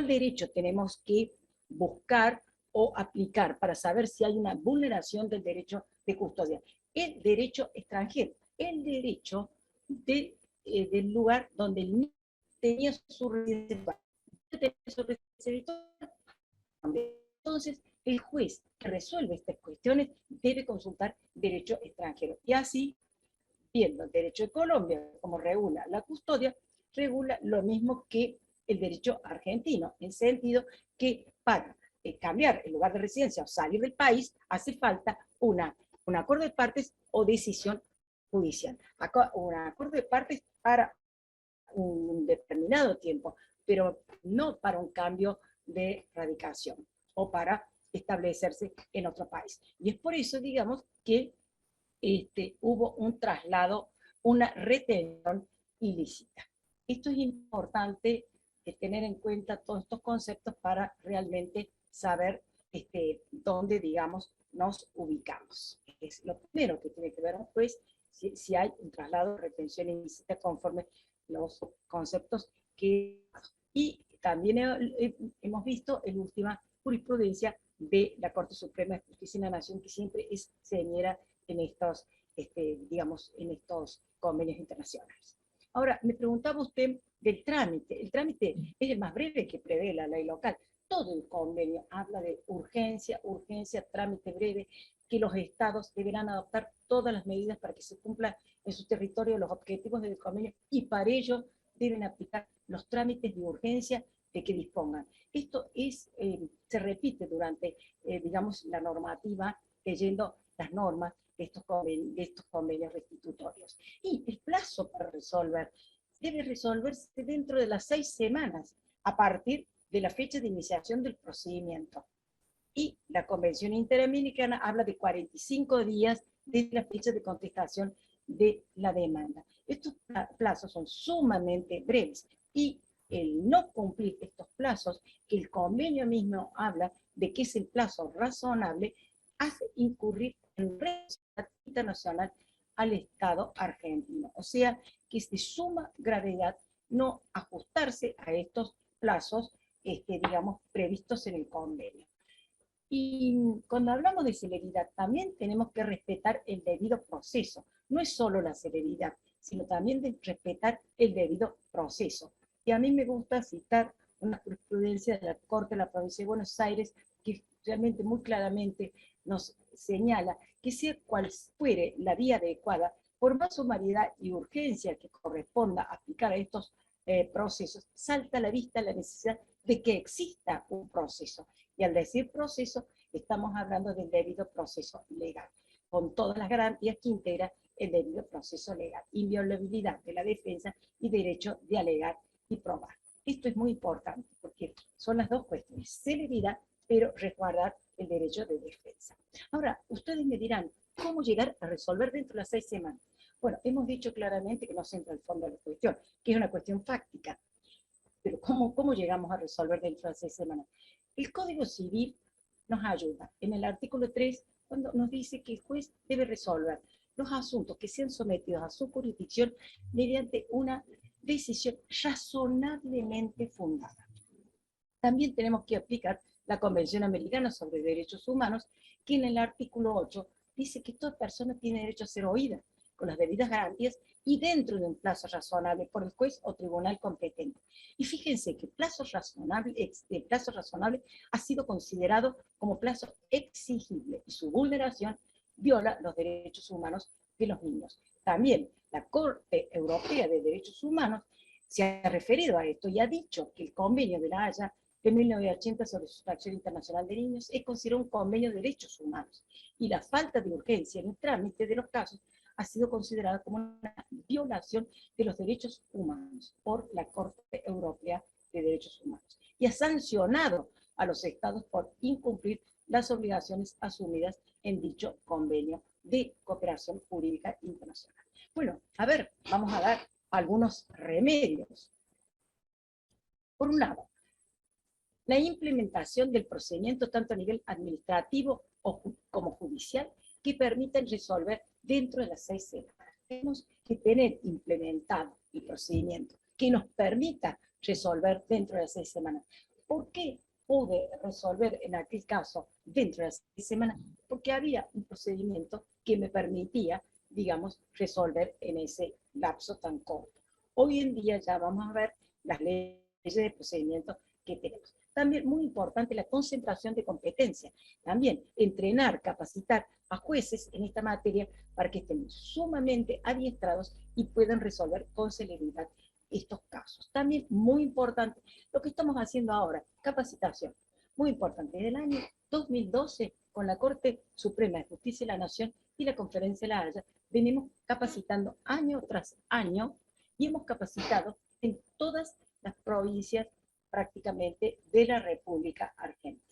derecho tenemos que buscar o aplicar para saber si hay una vulneración del derecho de custodia? El derecho extranjero, el derecho del lugar donde el niño tenía su residencia. Entonces, el juez que resuelve estas cuestiones debe consultar derecho extranjero. Y así, viendo el derecho de Colombia, como regula la custodia, regula lo mismo que el derecho argentino, en sentido que para cambiar el lugar de residencia o salir del país, hace falta un acuerdo de partes o decisión judicial. Un acuerdo de partes para un determinado tiempo, pero no para un cambio de radicación o para establecerse en otro país. Y es por eso, digamos, que hubo un traslado, una retención ilícita. Esto es importante tener en cuenta todos estos conceptos para realmente saber dónde, digamos, nos ubicamos. Es lo primero que tiene que ver un juez, si hay un traslado, retención ilícita conforme los conceptos que... Y también hemos visto en última jurisprudencia de la Corte Suprema de Justicia de la Nación, que siempre es señera en estos, digamos, en estos convenios internacionales. Ahora, me preguntaba usted del trámite. El trámite es el más breve que prevé la ley local. Todo el convenio habla de urgencia, trámite breve, que los estados deberán adoptar todas las medidas para que se cumplan en su territorio los objetivos del convenio y para ello deben aplicar los trámites de urgencia de que dispongan. Esto es, se repite durante, digamos, la normativa, leyendo las normas de estos convenios restitutorios. Y el plazo para resolver debe resolverse dentro de las 6 semanas, a partir de la fecha de iniciación del procedimiento. Y la Convención Interamericana habla de 45 días desde la fecha de contestación de la demanda. Estos plazos son sumamente breves y el no cumplir estos plazos, que el convenio mismo habla de que es el plazo razonable, hace incurrir en responsabilidad internacional al Estado argentino. O sea, que es de suma gravedad no ajustarse a estos plazos, digamos, previstos en el convenio. Y cuando hablamos de celeridad, también tenemos que respetar el debido proceso. No es solo la celeridad, sino también de respetar el debido proceso. Y a mí me gusta citar una jurisprudencia de la Corte de la Provincia de Buenos Aires que realmente muy claramente nos señala que sea cual fuere la vía adecuada, por más sumariedad y urgencia que corresponda aplicar a estos procesos, salta a la vista la necesidad de que exista un proceso. Y al decir proceso, estamos hablando del debido proceso legal, con todas las garantías que integra el debido proceso legal, inviolabilidad de la defensa y derecho de alegar y probar. Esto es muy importante porque son las dos cuestiones, celeridad, pero resguardar el derecho de defensa. Ahora, ustedes me dirán, ¿cómo llegar a resolver dentro de las 6 semanas? Bueno, hemos dicho claramente que no se entra al fondo de la cuestión, que es una cuestión fáctica. Pero ¿cómo llegamos a resolver dentro de las 6 semanas? El Código Civil nos ayuda. En el artículo 3, cuando nos dice que el juez debe resolver los asuntos que sean sometidos a su jurisdicción mediante una decisión razonablemente fundada. También tenemos que aplicar la Convención Americana sobre Derechos Humanos, que en el artículo 8 dice que toda persona tiene derecho a ser oída con las debidas garantías y dentro de un plazo razonable por el juez o tribunal competente. Y fíjense que el plazo razonable ha sido considerado como plazo exigible y su vulneración viola los derechos humanos de los niños. También la Corte Europea de Derechos Humanos se ha referido a esto y ha dicho que el convenio de La Haya de 1980 sobre sustracción internacional de niños es considerado un convenio de derechos humanos y la falta de urgencia en el trámite de los casos ha sido considerada como una violación de los derechos humanos por la Corte Europea de Derechos Humanos y ha sancionado a los estados por incumplir las obligaciones asumidas en dicho convenio de cooperación jurídica internacional. Bueno, a ver, vamos a dar algunos remedios. Por un lado, la implementación del procedimiento tanto a nivel administrativo como judicial que permitan resolver dentro de las 6 semanas. Tenemos que tener implementado el procedimiento que nos permita resolver dentro de las 6 semanas. ¿Por qué pude resolver en aquel caso dentro de las 6 semanas? Porque había un procedimiento que me permitía, digamos, resolver en ese lapso tan corto. Hoy en día ya vamos a ver las leyes de procedimiento que tenemos. También muy importante la concentración de competencia. También entrenar, capacitar a jueces en esta materia para que estén sumamente adiestrados y puedan resolver con celeridad estos casos. También muy importante lo que estamos haciendo ahora, capacitación. Muy importante, desde el año 2012 con la Corte Suprema de Justicia de la Nación y la Conferencia de La Haya, venimos capacitando año tras año y hemos capacitado en todas las provincias prácticamente de la República Argentina.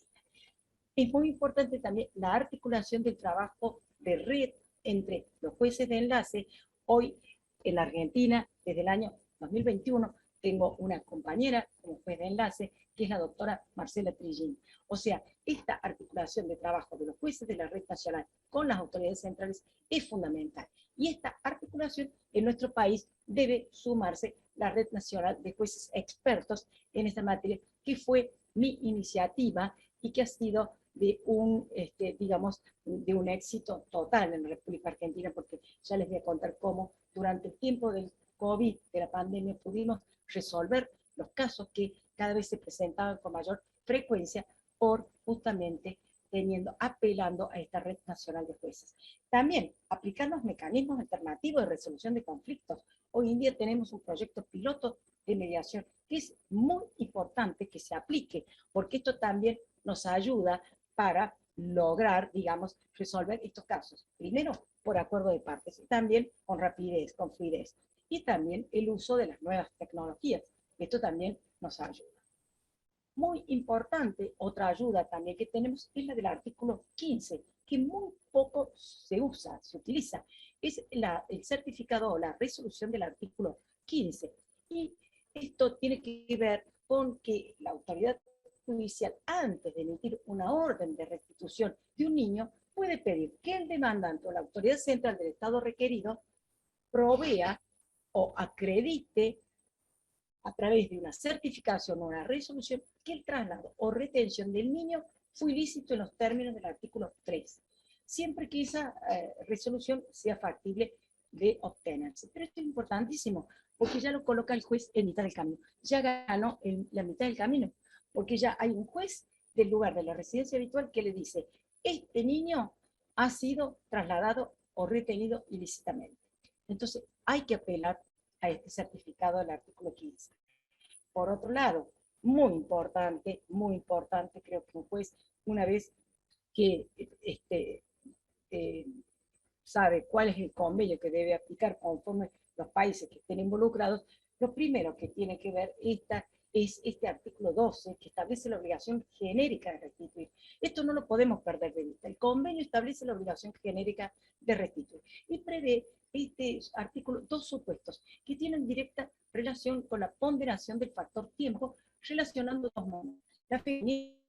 Es muy importante también la articulación del trabajo de red entre los jueces de enlace. Hoy en Argentina, desde el año 2021, tengo una compañera como juez de enlace, que es la doctora Marcela Trillín. O sea, esta articulación de trabajo de los jueces de la red nacional con las autoridades centrales es fundamental. Y esta articulación en nuestro país debe sumarse la Red Nacional de Jueces Expertos en esta materia, que fue mi iniciativa y que ha sido de un, digamos, de un éxito total en la República Argentina, porque ya les voy a contar cómo durante el tiempo del COVID, de la pandemia, pudimos resolver los casos que cada vez se presentaban con mayor frecuencia por justamente apelando a esta red nacional de jueces. También aplicar los mecanismos alternativos de resolución de conflictos, Hoy en día tenemos un proyecto piloto de mediación que es muy importante que se aplique, porque esto también nos ayuda para lograr, digamos, resolver estos casos. Primero, por acuerdo de partes, y también con rapidez, con fluidez. Y también el uso de las nuevas tecnologías. Esto también nos ayuda. Muy importante, otra ayuda también que tenemos es la del artículo 15, que muy poco se usa, se utiliza. Es el certificado o la resolución del artículo 15. Y esto tiene que ver con que la autoridad judicial, antes de emitir una orden de restitución de un niño, puede pedir que el demandante o la autoridad central del Estado requerido provea o acredite a través de una certificación o una resolución que el traslado o retención del niño fue ilícito en los términos del artículo 3, siempre que esa resolución sea factible de obtenerse. Pero esto es importantísimo, porque ya lo coloca el juez en mitad del camino. Ya ganó en la mitad del camino, porque ya hay un juez del lugar de la residencia habitual que le dice, este niño ha sido trasladado o retenido ilícitamente. Entonces, hay que apelar a este certificado del artículo 15. Por otro lado, muy importante, creo que un juez, una vez que sabe cuál es el convenio que debe aplicar conforme los países que estén involucrados, lo primero que tiene que ver es este artículo 12, que establece la obligación genérica de restituir. Esto no lo podemos perder de vista. El convenio establece la obligación genérica de restituir y prevé este artículo dos supuestos que tienen directa relación con la ponderación del factor tiempo, relacionando dos momentos, la feminidad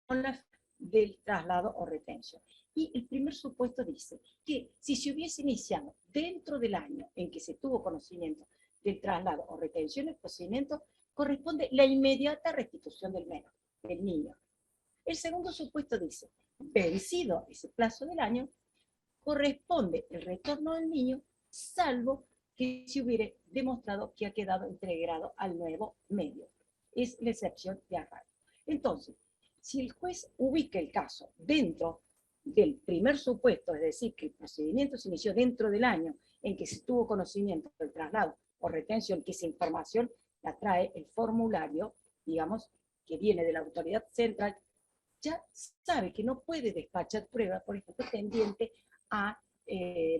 con la del traslado o retención. Y el primer supuesto dice que si se hubiese iniciado dentro del año en que se tuvo conocimiento del traslado o retención del procedimiento, corresponde la inmediata restitución del menor, del niño. El segundo supuesto dice, vencido ese plazo del año, corresponde el retorno del niño, salvo que se hubiere demostrado que ha quedado integrado al nuevo medio. Es la excepción de arraigo. Entonces, si el juez ubica el caso dentro del primer supuesto, es decir, que el procedimiento se inició dentro del año en que se tuvo conocimiento del traslado o retención, que esa información la trae el formulario, digamos, que viene de la autoridad central, ya sabe que no puede despachar pruebas, por ejemplo, tendiente a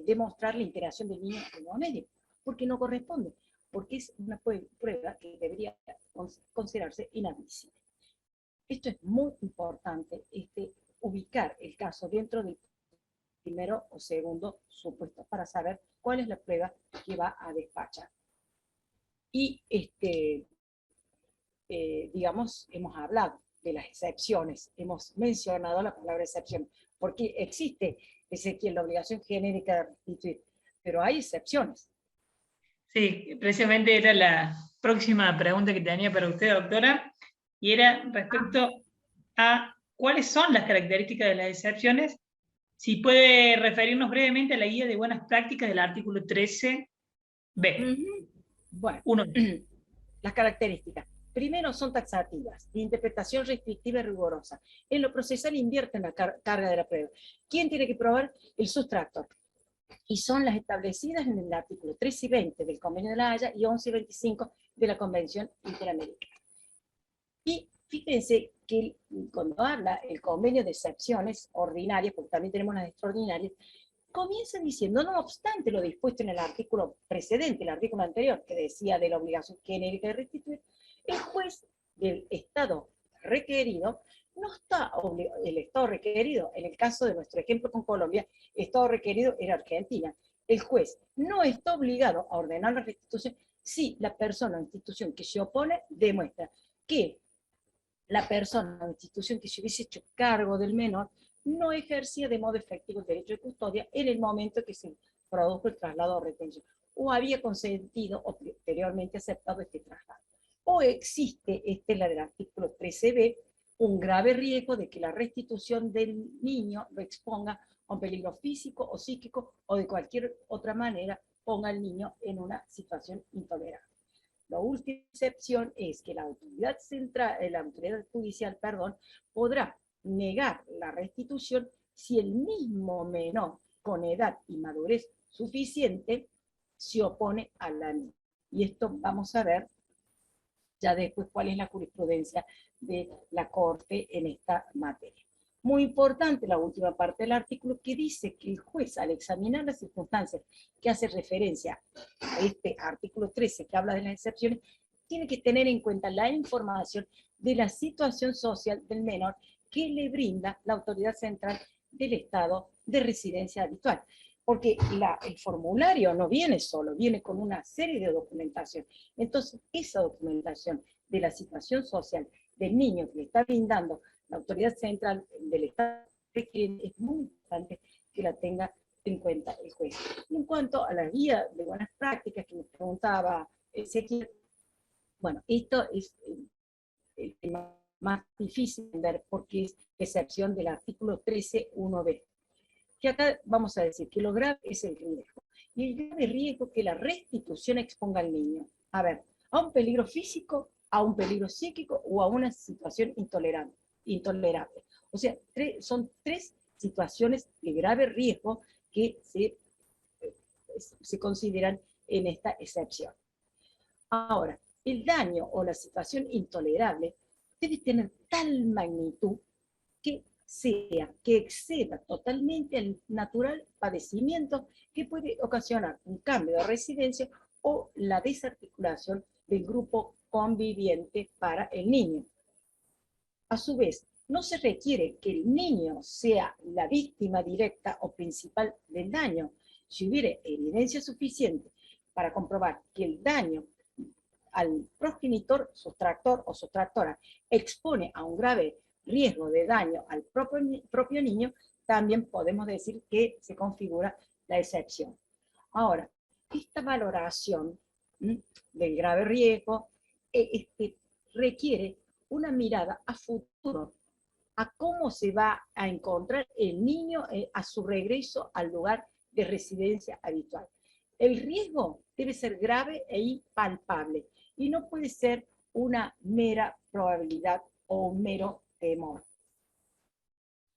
demostrar la integración del niño en el medio, porque no corresponde, porque es una prueba que debería considerarse inadmisible. Esto es muy importante, ubicar el caso dentro del primero o segundo supuesto para saber cuál es la prueba que va a despachar. Y, digamos, hemos hablado de las excepciones, hemos mencionado la palabra excepción, porque existe, Ezequiel, la obligación genérica de restituir, pero hay excepciones. Sí, precisamente era la próxima pregunta que tenía para usted, doctora, y era respecto a cuáles son las características de las excepciones. Si puede referirnos brevemente a la guía de buenas prácticas del artículo 13b. Bueno, Uno. Las características. Primero, son taxativas, de interpretación restrictiva y rigurosa. En lo procesal invierten la carga de la prueba. ¿Quién tiene que probar? El sustractor. Y son las establecidas en el artículo 3 y 20 del Convenio de La Haya y 11 y 25 de la Convención Interamericana. Y fíjense que cuando habla el convenio de excepciones ordinarias, porque también tenemos las extraordinarias, comienza diciendo, no obstante lo dispuesto en el artículo precedente, el artículo anterior, que decía de la obligación genérica de restituir, el juez del Estado requerido no está obligado, el Estado requerido, en el caso de nuestro ejemplo con Colombia, Estado requerido era Argentina. El juez no está obligado a ordenar la restitución si la persona o institución que se opone demuestra que la persona o institución que se hubiese hecho cargo del menor no ejercía de modo efectivo el derecho de custodia en el momento que se produjo el traslado o retención, o había consentido o posteriormente aceptado este traslado. O existe, esta es la del artículo 13b, un grave riesgo de que la restitución del niño lo exponga a un peligro físico o psíquico o de cualquier otra manera ponga al niño en una situación intolerable. La última excepción es que la autoridad central, la autoridad judicial, podrá negar la restitución si el mismo menor con edad y madurez suficiente se opone a la misma. Y esto vamos a ver ya después cuál es la jurisprudencia de la Corte en esta materia. Muy importante la última parte del artículo, que dice que el juez, al examinar las circunstancias que hace referencia a este artículo 13, que habla de las excepciones, tiene que tener en cuenta la información de la situación social del menor que le brinda la autoridad central del estado de residencia habitual. Porque el formulario no viene solo, viene con una serie de documentación. Entonces, esa documentación de la situación social del niño que le está brindando la autoridad central del Estado es muy importante que la tenga en cuenta el juez. Y en cuanto a la guía de buenas prácticas que me preguntaba Ezequiel, bueno, esto es el tema más difícil de ver porque es excepción del artículo 13.1b. Que acá vamos a decir que lo grave es el riesgo. Y el grave riesgo que la restitución exponga al niño, a ver, a un peligro físico, a un peligro psíquico o a una situación intolerable. O sea, son tres situaciones de grave riesgo que se consideran en esta excepción. Ahora, el daño o la situación intolerable debe tener tal magnitud que exceda totalmente el natural padecimiento que puede ocasionar un cambio de residencia o la desarticulación del grupo conviviente para el niño. A su vez, no se requiere que el niño sea la víctima directa o principal del daño. Si hubiera evidencia suficiente para comprobar que el daño al progenitor, sustractor o sustractora expone a un grave riesgo de daño al propio niño, también podemos decir que se configura la excepción. Ahora, esta valoración del grave riesgo requiere una mirada a futuro, a cómo se va a encontrar el niño a su regreso al lugar de residencia habitual. El riesgo debe ser grave e palpable y no puede ser una mera probabilidad o un mero temor.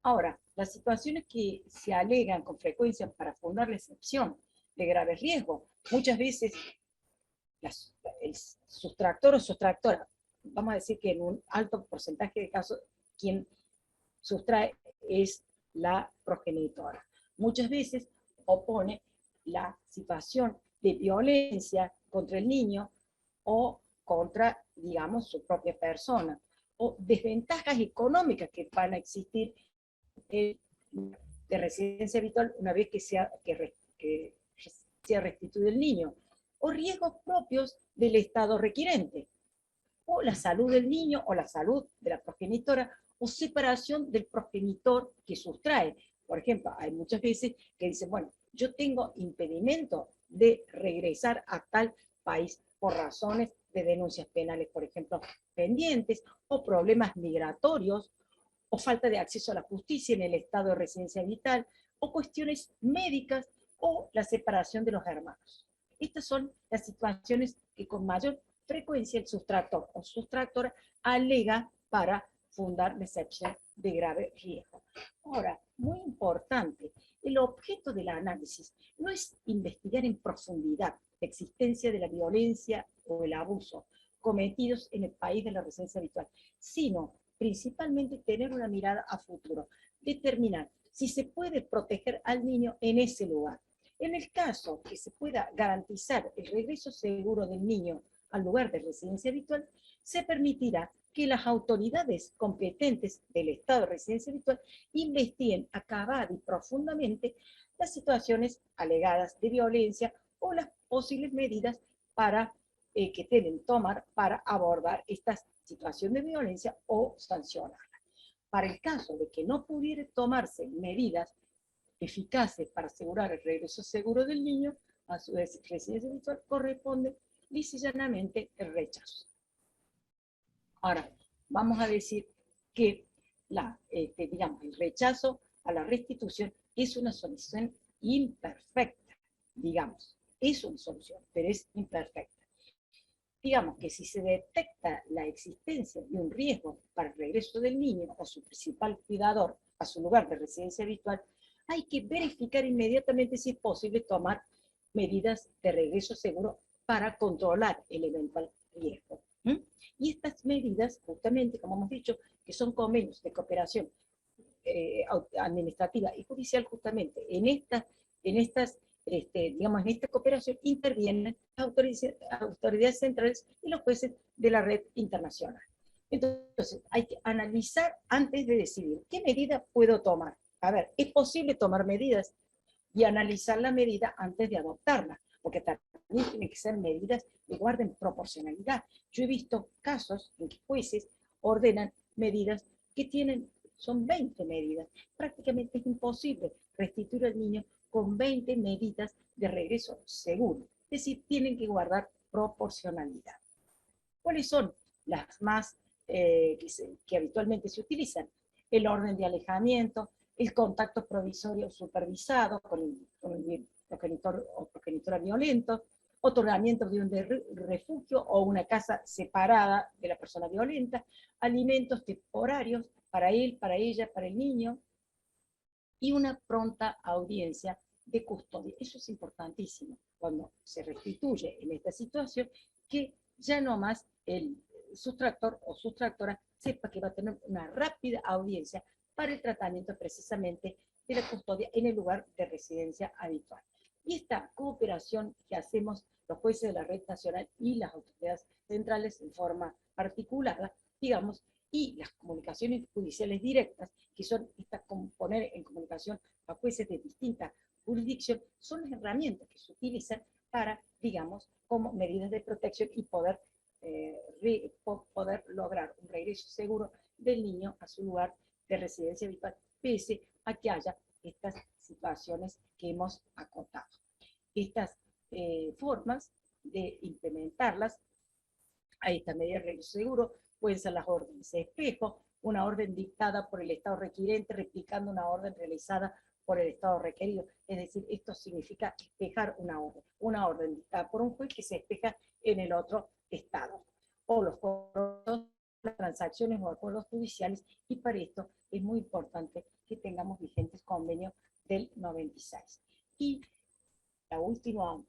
Ahora, las situaciones que se alegan con frecuencia para fundar la excepción de grave riesgo, muchas veces el sustractor o sustractora, vamos a decir que en un alto porcentaje de casos, quien sustrae es la progenitora. Muchas veces opone la situación de violencia contra el niño o contra, digamos, su propia persona, o desventajas económicas que van a existir de residencia habitual una vez que sea restituido el niño, o riesgos propios del estado requirente, o la salud del niño o la salud de la progenitora, o separación del progenitor que sustrae. Por ejemplo, hay muchas veces que dicen, bueno, yo tengo impedimento de regresar a tal país por razones de denuncias penales, por ejemplo, pendientes, o problemas migratorios, o falta de acceso a la justicia en el estado de residencia vital, o cuestiones médicas, o la separación de los hermanos. Estas son las situaciones que con mayor frecuencia el sustractor o sustractora alega para fundar la excepción de grave riesgo. Ahora, muy importante, el objeto del análisis no es investigar en profundidad la existencia de la violencia o el abuso cometidos en el país de la residencia habitual, sino principalmente tener una mirada a futuro, determinar si se puede proteger al niño en ese lugar. En el caso que se pueda garantizar el regreso seguro del niño al lugar de residencia habitual, se permitirá que las autoridades competentes del estado de residencia habitual investiguen acabada y profundamente las situaciones alegadas de violencia o las posibles medidas que deben tomar para abordar esta situación de violencia o sancionarla. Para el caso de que no pudiera tomarse medidas eficaces para asegurar el regreso seguro del niño a su residencia habitual, corresponde lisa y llanamente el rechazo. Ahora, vamos a decir que digamos, el rechazo a la restitución es una solución imperfecta, digamos, es una solución, pero es imperfecta. Digamos que si se detecta la existencia de un riesgo para el regreso del niño o su principal cuidador a su lugar de residencia habitual, hay que verificar inmediatamente si es posible tomar medidas de regreso seguro para controlar el eventual riesgo. Y estas medidas, justamente, como hemos dicho, que son convenios de cooperación administrativa y judicial, justamente en esta cooperación intervienen las autoridades centrales y los jueces de la red internacional. Entonces, hay que analizar antes de decidir qué medida puedo tomar. A ver, ¿es posible tomar medidas? Y analizar la medida antes de adoptarla, porque también tienen que ser medidas que guarden proporcionalidad. Yo he visto casos en que jueces ordenan medidas que son 20 medidas. Prácticamente es imposible restituir al niño con 20 medidas de regreso seguro. Es decir, tienen que guardar proporcionalidad. ¿Cuáles son las más que habitualmente se utilizan? El orden de alejamiento, el contacto provisorio supervisado con el progenitor o progenitora violento, otorgamiento de un refugio o una casa separada de la persona violenta, alimentos temporarios para él, para ella, para el niño, y una pronta audiencia de custodia. Eso es importantísimo cuando se restituye en esta situación, que ya no más el sustractor o sustractora sepa que va a tener una rápida audiencia para el tratamiento precisamente de la custodia en el lugar de residencia habitual. Y esta cooperación que hacemos los jueces de la red nacional y las autoridades centrales en forma articulada, digamos, y las comunicaciones judiciales directas, que son poner en comunicación a jueces de distinta jurisdicción, son las herramientas que se utilizan para, digamos, como medidas de protección y poder lograr un regreso seguro del niño a su lugar de residencia habitual, pese a que haya estas situaciones que hemos acotado. Estas formas de implementarlas a esta medida de regreso seguro pueden ser las órdenes de espejo, una orden dictada por el Estado requirente replicando una orden realizada por el Estado requerido. Es decir, esto significa espejar una orden dictada por un juez que se espeja en el otro Estado. O los acuerdos, las transacciones o acuerdos judiciales, y para esto es muy importante que tengamos vigentes convenios del 96. Y la última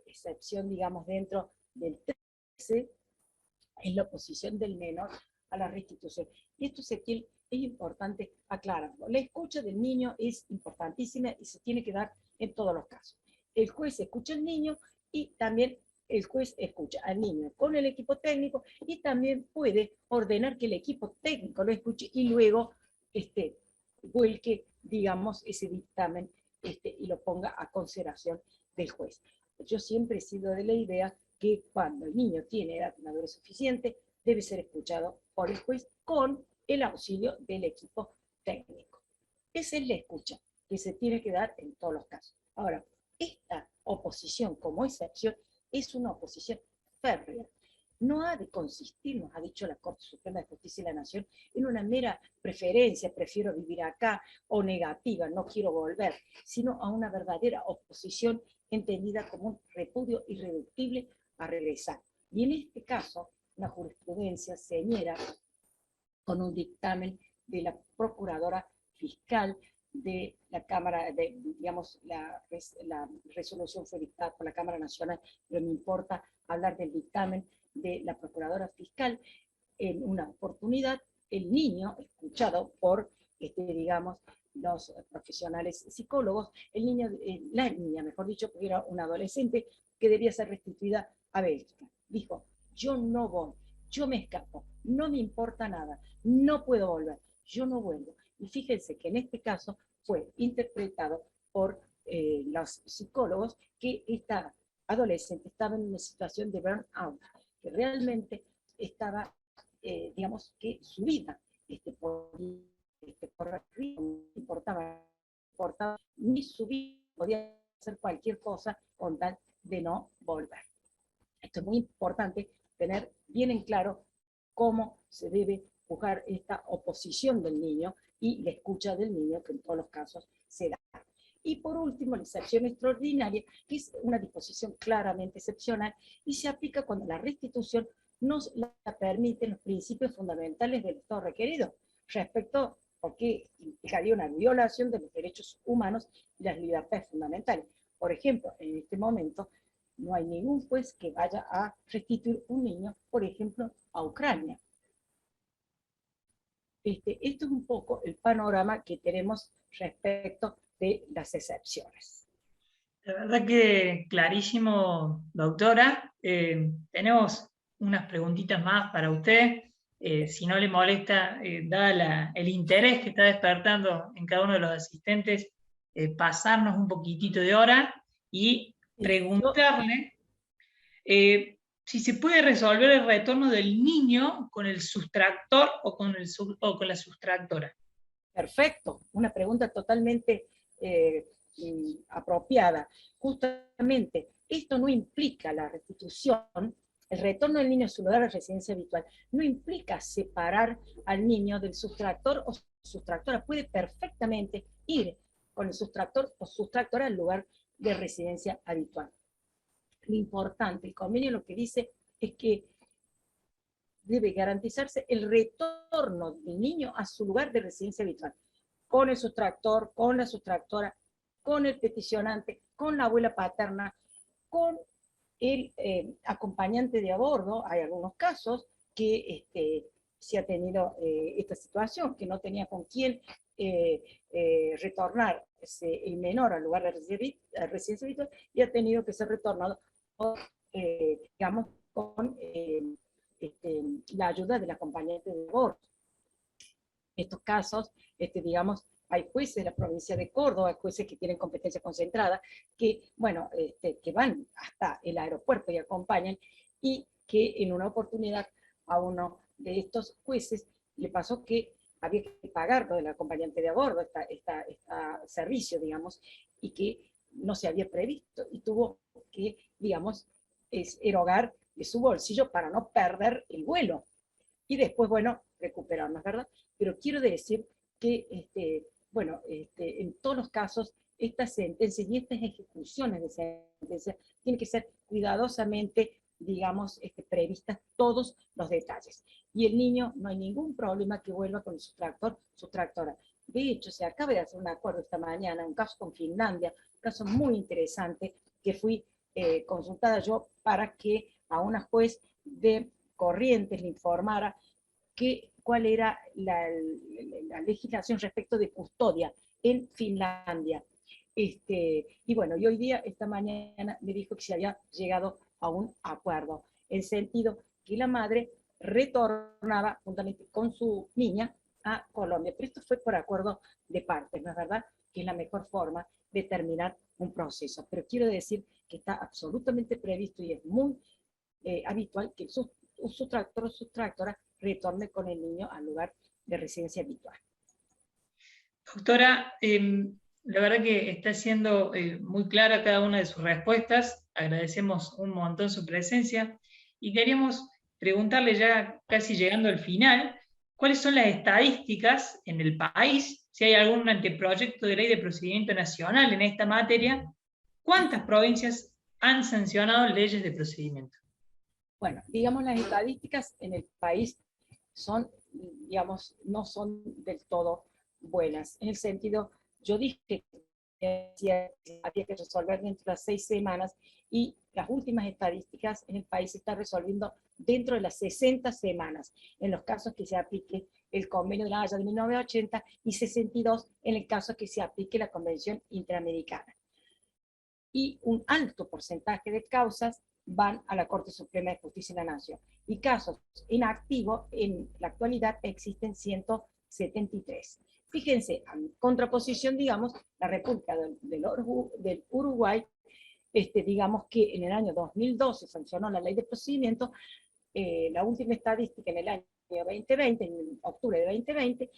excepción, digamos, dentro del 13, es la oposición del menor a la restitución. Y esto es importante aclararlo. La escucha del niño es importantísima y se tiene que dar en todos los casos. El juez escucha al niño y también el juez escucha al niño con el equipo técnico y también puede ordenar que el equipo técnico lo escuche y luego vuelque, digamos, ese dictamen y lo ponga a consideración del juez. Yo siempre he sido de la idea que cuando el niño tiene edad madurez suficiente, debe ser escuchado por el juez con el auxilio del equipo técnico. Esa es la escucha que se tiene que dar en todos los casos. Ahora, esta oposición como excepción es una oposición férrea. No ha de consistir, nos ha dicho la Corte Suprema de Justicia de la Nación, en una mera preferencia, prefiero vivir acá, o negativa, no quiero volver, sino a una verdadera oposición entendida como un repudio irreductible a regresar. Y en este caso, la jurisprudencia señera con un dictamen de la Procuradora Fiscal de la Cámara, digamos, la resolución fue dictada por la Cámara Nacional, pero me importa hablar del dictamen de la Procuradora Fiscal. En una oportunidad, el niño, escuchado por, digamos, los profesionales psicólogos, la niña, mejor dicho, porque era una adolescente que debía ser restituida a Bélgica, dijo: yo no voy, yo me escapo, no me importa nada, no puedo volver, yo no vuelvo. Y fíjense que en este caso fue interpretado por los psicólogos que esta adolescente estaba en una situación de burnout, que realmente estaba, digamos, que su vida por importaba ni su vida, podía hacer cualquier cosa con tal de no volver. Esto es muy importante tener bien en claro cómo se debe juzgar esta oposición del niño y la escucha del niño, que en todos los casos se da. Y por último, la excepción extraordinaria, que es una disposición claramente excepcional y se aplica cuando la restitución nos la permiten los principios fundamentales del Estado requerido, respecto porque implicaría una violación de los derechos humanos y las libertades fundamentales. por ejemplo, en este momento, no hay ningún juez que vaya a restituir un niño, por ejemplo, a Ucrania. Esto es un poco el panorama que tenemos respecto de las excepciones. La verdad que clarísimo, doctora. Tenemos unas preguntitas más para usted. Si no le molesta, dada el interés que está despertando en cada uno de los asistentes, pasarnos un poquitito de hora y preguntarle si se puede resolver el retorno del niño con el sustractor o con la sustractora. Perfecto, una pregunta totalmente apropiada. Justamente, esto no implica la restitución, el retorno del niño a su lugar de residencia habitual, no implica separar al niño del sustractor o sustractora. Puede perfectamente ir con el sustractor o sustractora al lugar de residencia habitual. Lo importante, el convenio lo que dice es que debe garantizarse el retorno del niño a su lugar de residencia habitual, con el sustractor, con la sustractora, con el peticionante, con la abuela paterna, con el acompañante de a bordo. Hay algunos casos que se ha tenido esta situación, que no tenía con quién retornar el menor al lugar de residencia habitual y ha tenido que ser retornado, digamos, con la ayuda del acompañante de bordo. En estos casos, digamos, hay jueces de la provincia de Córdoba, hay jueces que tienen competencia concentrada, que, bueno, que van hasta el aeropuerto y acompañan, y que en una oportunidad a uno de estos jueces le pasó que había que pagar lo del acompañante de a bordo, este servicio, digamos, y que no se había previsto, y tuvo que, digamos, erogar de su bolsillo para no perder el vuelo. Y después, bueno, recuperarnos, ¿verdad? Pero quiero decir que, bueno, en todos los casos, estas sentencias y estas ejecuciones de sentencias tienen que ser cuidadosamente, digamos, previstas todos los detalles. Y el niño, no hay ningún problema que vuelva con el sustractor, sustractora. De hecho, se acaba de hacer un acuerdo esta mañana, un caso con Finlandia, un caso muy interesante, que fui consultada yo para que a una juez de Corrientes le informara cuál era la legislación respecto de custodia en Finlandia. Y bueno, y hoy día, esta mañana, me dijo que se había llegado a un acuerdo, en sentido que la madre retornaba juntamente con su niña a Colombia. Pero esto fue por acuerdo de partes, ¿no es verdad? Que es la mejor forma de terminar un proceso. Pero quiero decir que está absolutamente previsto y es muy habitual que un sustractor o sustractora retorne con el niño al lugar de residencia habitual. Doctora, la verdad que está siendo muy clara cada una de sus respuestas. Agradecemos un montón su presencia y queríamos preguntarle, ya casi llegando al final, ¿cuáles son las estadísticas en el país? Si hay algún anteproyecto de ley de procedimiento nacional en esta materia, ¿cuántas provincias han sancionado leyes de procedimiento? Bueno, digamos, las estadísticas en el país son, digamos, no son del todo buenas. En el sentido, yo dije que había que resolver dentro de las 6 semanas y las últimas estadísticas en el país se están resolviendo dentro de las 60 semanas, en los casos que se aplique el convenio de la Haya de 1980 y 62 en el caso que se aplique la Convención Interamericana. Y un alto porcentaje de causas van a la Corte Suprema de Justicia de la Nación. Y casos en activo, en la actualidad existen 173. Fíjense, en contraposición, digamos, la República del Uruguay, digamos que en el año 2012 sancionó la ley de procedimiento, la última estadística en el año 2020, en octubre de 2020,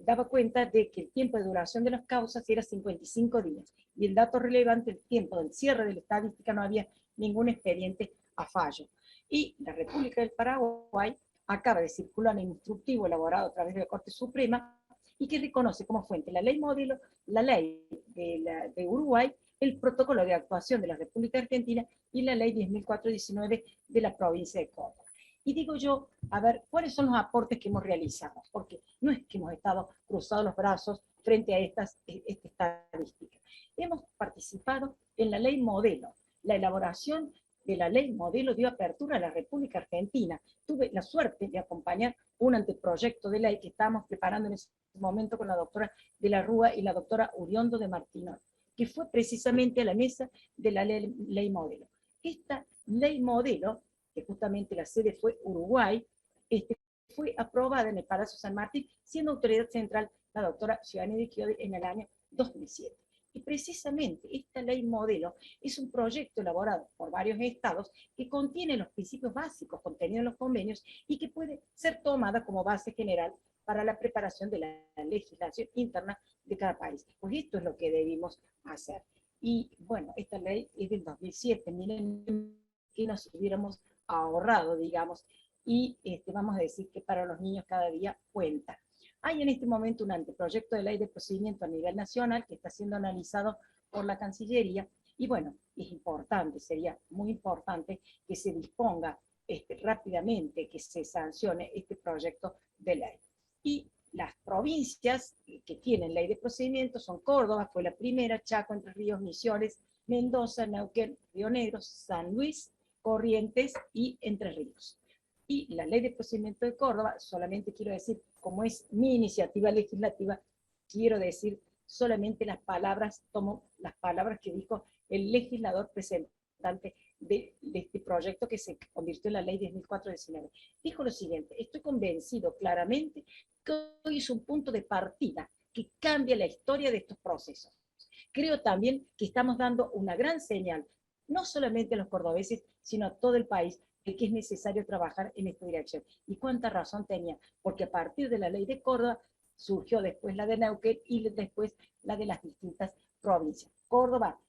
daba cuenta de que el tiempo de duración de las causas era 55 días. Y el dato relevante, el tiempo del cierre de la estadística, no había ningún expediente a fallo. Y la República del Paraguay acaba de circular un instructivo elaborado a través de la Corte Suprema y que reconoce como fuente la ley modelo, la ley de Uruguay, el protocolo de actuación de la República Argentina y la ley 10.419 de la provincia de Córdoba. Y digo yo, a ver, ¿cuáles son los aportes que hemos realizado? Porque no es que hemos estado cruzados los brazos frente a esta estadística. Hemos participado en la ley modelo. La elaboración de la ley modelo dio apertura a la República Argentina. Tuve la suerte de acompañar un anteproyecto de ley que estábamos preparando en ese momento con la doctora de la Rúa y la doctora Uriondo de Martínez, que fue precisamente a la mesa de la ley modelo. Esta ley modelo, que justamente la sede fue Uruguay, fue aprobada en el Palacio San Martín, siendo autoridad central la doctora Giovanni Di Chiodi en el año 2007. Y precisamente esta ley modelo es un proyecto elaborado por varios estados que contiene los principios básicos contenidos en los convenios y que puede ser tomada como base general para la preparación de la legislación interna de cada país. Pues esto es lo que debimos hacer. Y bueno, esta ley es del 2007, miren que nos hubiéramos ahorrado, digamos, y vamos a decir que para los niños cada día cuenta. Hay en este momento un anteproyecto de ley de procedimiento a nivel nacional que está siendo analizado por la Cancillería, y bueno, es importante, sería muy importante que se disponga rápidamente, que se sancione este proyecto de ley. Y las provincias que tienen ley de procedimiento son Córdoba, fue la primera, Chaco, Entre Ríos, Misiones, Mendoza, Neuquén, Río Negro, San Luis, Corrientes y Entre Ríos. Y la ley de procedimiento de Córdoba, solamente quiero decir, como es mi iniciativa legislativa, quiero decir solamente las palabras, tomo las palabras que dijo el legislador presentante de este proyecto que se convirtió en la ley 10.419. Dijo lo siguiente: estoy convencido claramente que hoy es un punto de partida que cambia la historia de estos procesos. Creo también que estamos dando una gran señal, no solamente a los cordobeses, sino a todo el país, de que es necesario trabajar en esta dirección. Y cuánta razón tenía, porque a partir de la ley de Córdoba surgió después la de Neuquén y después la de las distintas provincias. Córdoba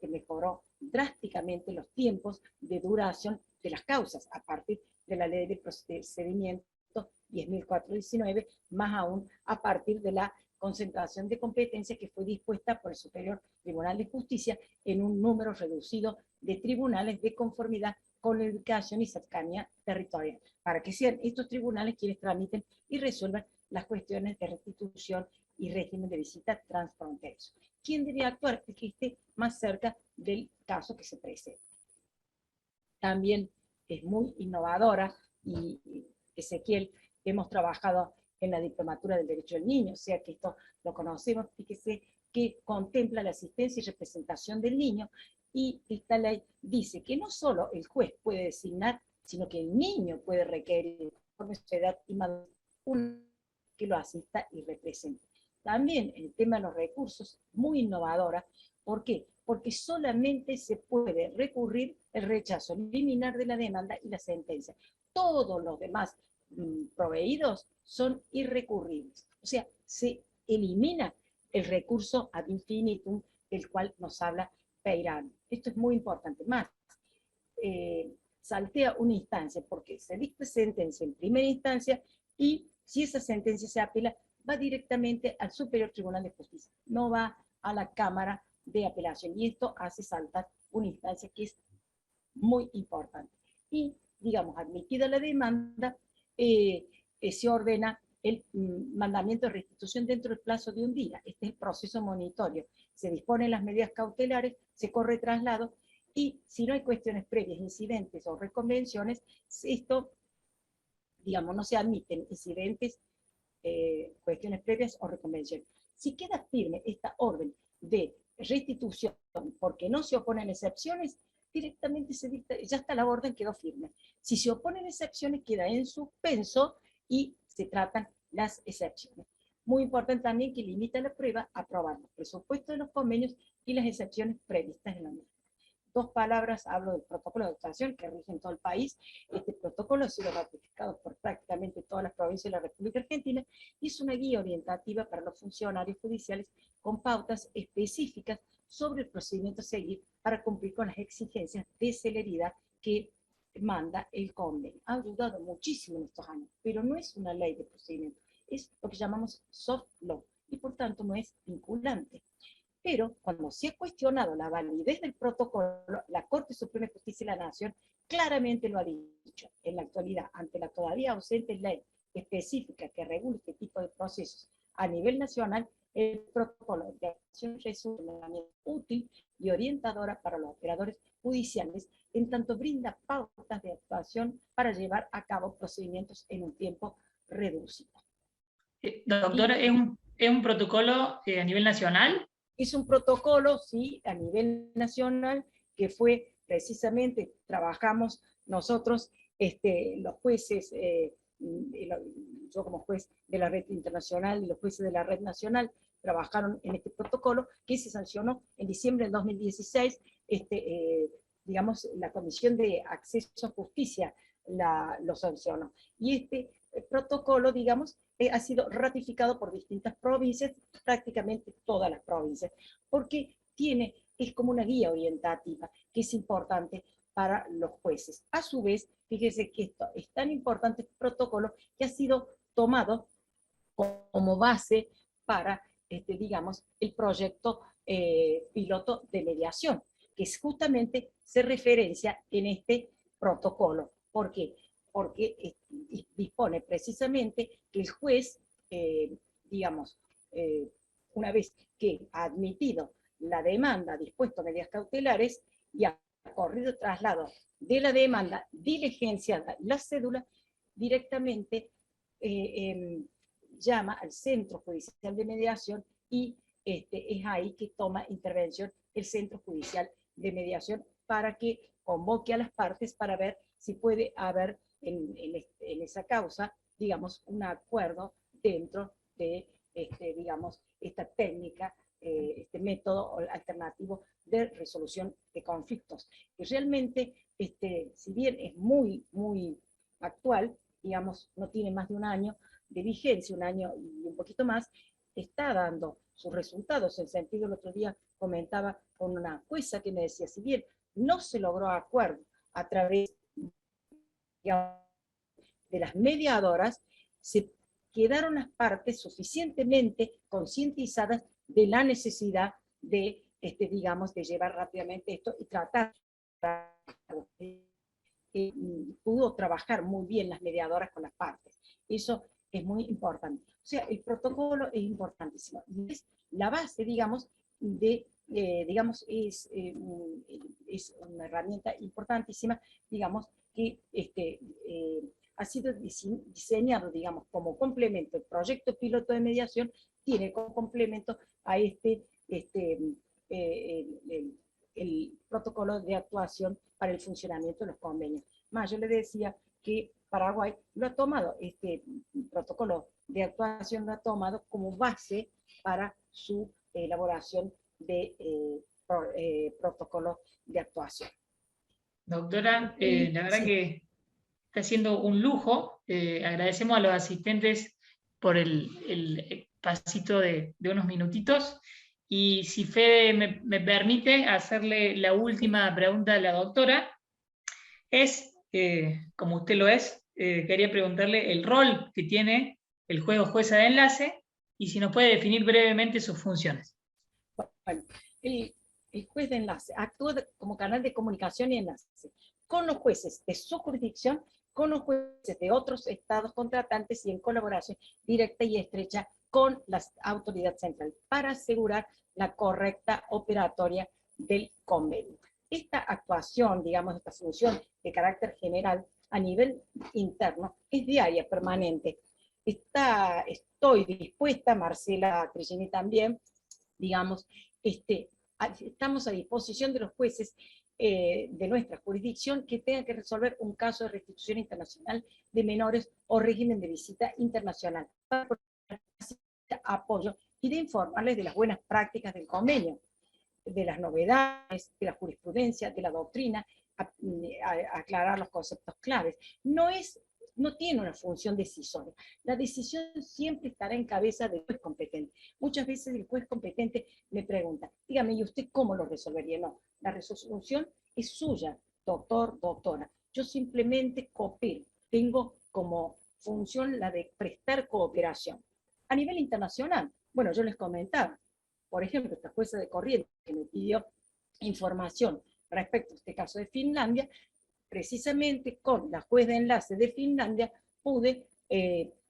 mejoró drásticamente los tiempos de duración de las causas a partir de la ley de procedimiento 10.419, más aún a partir de la concentración de competencias que fue dispuesta por el Superior Tribunal de Justicia en un número reducido de tribunales de conformidad con la ubicación y cercanía territorial, para que sean estos tribunales quienes tramiten y resuelvan las cuestiones de restitución y régimen de visita transfronterizos. ¿Quién debe actuar? El que esté más cerca del caso que se presenta. También es muy innovadora, y Ezequiel, hemos trabajado en la diplomatura del derecho del niño, o sea que esto lo conocemos, fíjese que contempla la asistencia y representación del niño, y esta ley dice que no solo el juez puede designar, sino que el niño puede requerir, por su edad y madurez, que lo asista y represente. También el tema de los recursos, muy innovadora. ¿Por qué? Porque solamente se puede recurrir el rechazo liminar de la demanda y la sentencia. Todos los demás proveídos son irrecurribles. O sea, se elimina el recurso ad infinitum del cual nos habla Peirano. Esto es muy importante. Más, saltea una instancia porque se dicta sentencia en primera instancia y si esa sentencia se apela, va directamente al Superior Tribunal de Justicia, no va a la Cámara de Apelación, y esto hace saltar una instancia que es muy importante. Y, digamos, admitida la demanda, se ordena el mandamiento de restitución dentro del plazo de un día. Este es el proceso monitorio. Se disponen las medidas cautelares, se corre traslado, y si no hay cuestiones previas, incidentes o reconvenciones, esto, digamos, no se admiten incidentes, cuestiones previas o reconvenciones. Si queda firme esta orden de restitución porque no se oponen excepciones, directamente se dicta, ya está la orden, quedó firme. Si se oponen excepciones, queda en suspenso y se tratan las excepciones. Muy importante también que limita la prueba a aprobar los presupuestos de los convenios y las excepciones previstas en la misma. Dos palabras, hablo del protocolo de actuación que rige en todo el país. Este protocolo ha sido ratificado por prácticamente todas las provincias de la República Argentina y es una guía orientativa para los funcionarios judiciales con pautas específicas sobre el procedimiento a seguir para cumplir con las exigencias de celeridad que manda el convenio. Ha ayudado muchísimo en estos años, pero no es una ley de procedimiento, es lo que llamamos soft law y por tanto no es vinculante. Pero cuando se ha cuestionado la validez del protocolo, la Corte Suprema de Justicia de la Nación claramente lo ha dicho. En la actualidad, ante la todavía ausente ley específica que regule este tipo de procesos a nivel nacional, el protocolo de acción resulta una herramienta útil y orientadora para los operadores judiciales, en tanto brinda pautas de actuación para llevar a cabo procedimientos en un tiempo reducido. Doctora, ¿es un protocolo a nivel nacional? Es un protocolo, sí, a nivel nacional, que fue precisamente, trabajamos nosotros, los jueces, yo como juez de la red internacional y los jueces de la red nacional, trabajaron en este protocolo que se sancionó en diciembre del 2016, digamos, la Comisión de Acceso a Justicia lo sancionó. Y este protocolo, digamos, ha sido ratificado por distintas provincias, prácticamente todas las provincias, porque es como una guía orientativa que es importante para los jueces. A su vez, fíjese que esto es tan importante este protocolo que ha sido tomado como base para, digamos, el proyecto piloto de mediación, que justamente se referencia en este protocolo. ¿Por qué? Porque dispone precisamente que el juez, digamos, una vez que ha admitido la demanda, dispuesto medidas cautelares y ha corrido traslado de la demanda, diligenciada la cédula, directamente llama al Centro Judicial de Mediación y es ahí que toma intervención el Centro Judicial de Mediación para que convoque a las partes para ver si puede haber en esa causa, digamos, un acuerdo dentro de, digamos, esta técnica, este método alternativo de resolución de conflictos, que realmente, si bien es muy, muy actual, digamos, no tiene más de un año de vigencia, un año y un poquito más, está dando sus resultados. En sentido, el otro día comentaba con una jueza que me decía, si bien no se logró acuerdo a través, digamos, de las mediadoras, se quedaron las partes suficientemente concientizadas de la necesidad de, digamos, de llevar rápidamente esto y tratar pudo trabajar muy bien las mediadoras con las partes. Eso es muy importante. O sea, el protocolo es importantísimo. Es la base, digamos, digamos, es una herramienta importantísima, digamos, que ha sido diseñado, digamos, como complemento. El proyecto piloto de mediación tiene como complemento a el protocolo de actuación para el funcionamiento de los convenios. Más, yo le decía que Paraguay lo ha tomado, este protocolo de actuación lo ha tomado como base para su elaboración de protocolo de actuación. Doctora, la verdad Sí. que está siendo un lujo. Agradecemos a los asistentes por el pasito de unos minutitos. Y si Fede me permite hacerle la última pregunta a la doctora, como usted lo es, quería preguntarle el rol que tiene el juez o jueza de enlace y si nos puede definir brevemente sus funciones. Bueno, el juez de enlace actúa como canal de comunicación y enlace con los jueces de su jurisdicción, con los jueces de otros estados contratantes y en colaboración directa y estrecha con la autoridad central para asegurar la correcta operatoria del convenio. Esta actuación, digamos, esta función de carácter general a nivel interno es diaria, permanente. Estoy dispuesta, Marcela Trigini también, digamos, estamos a disposición de los jueces de nuestra jurisdicción que tengan que resolver un caso de restitución internacional de menores o régimen de visita internacional para apoyo y de informarles de las buenas prácticas del convenio, de las novedades, de la jurisprudencia, de la doctrina, aclarar los conceptos claves. No tiene una función decisoria. La decisión siempre estará en cabeza del juez competente. Muchas veces el juez competente me pregunta, dígame, ¿y usted cómo lo resolvería? No, la resolución es suya, doctor, doctora. Yo simplemente coopero. Tengo como función la de prestar cooperación. A nivel internacional, bueno, yo les comentaba, por ejemplo, esta jueza de corriente que me pidió información respecto a este caso de Finlandia, precisamente con la juez de enlace de Finlandia pude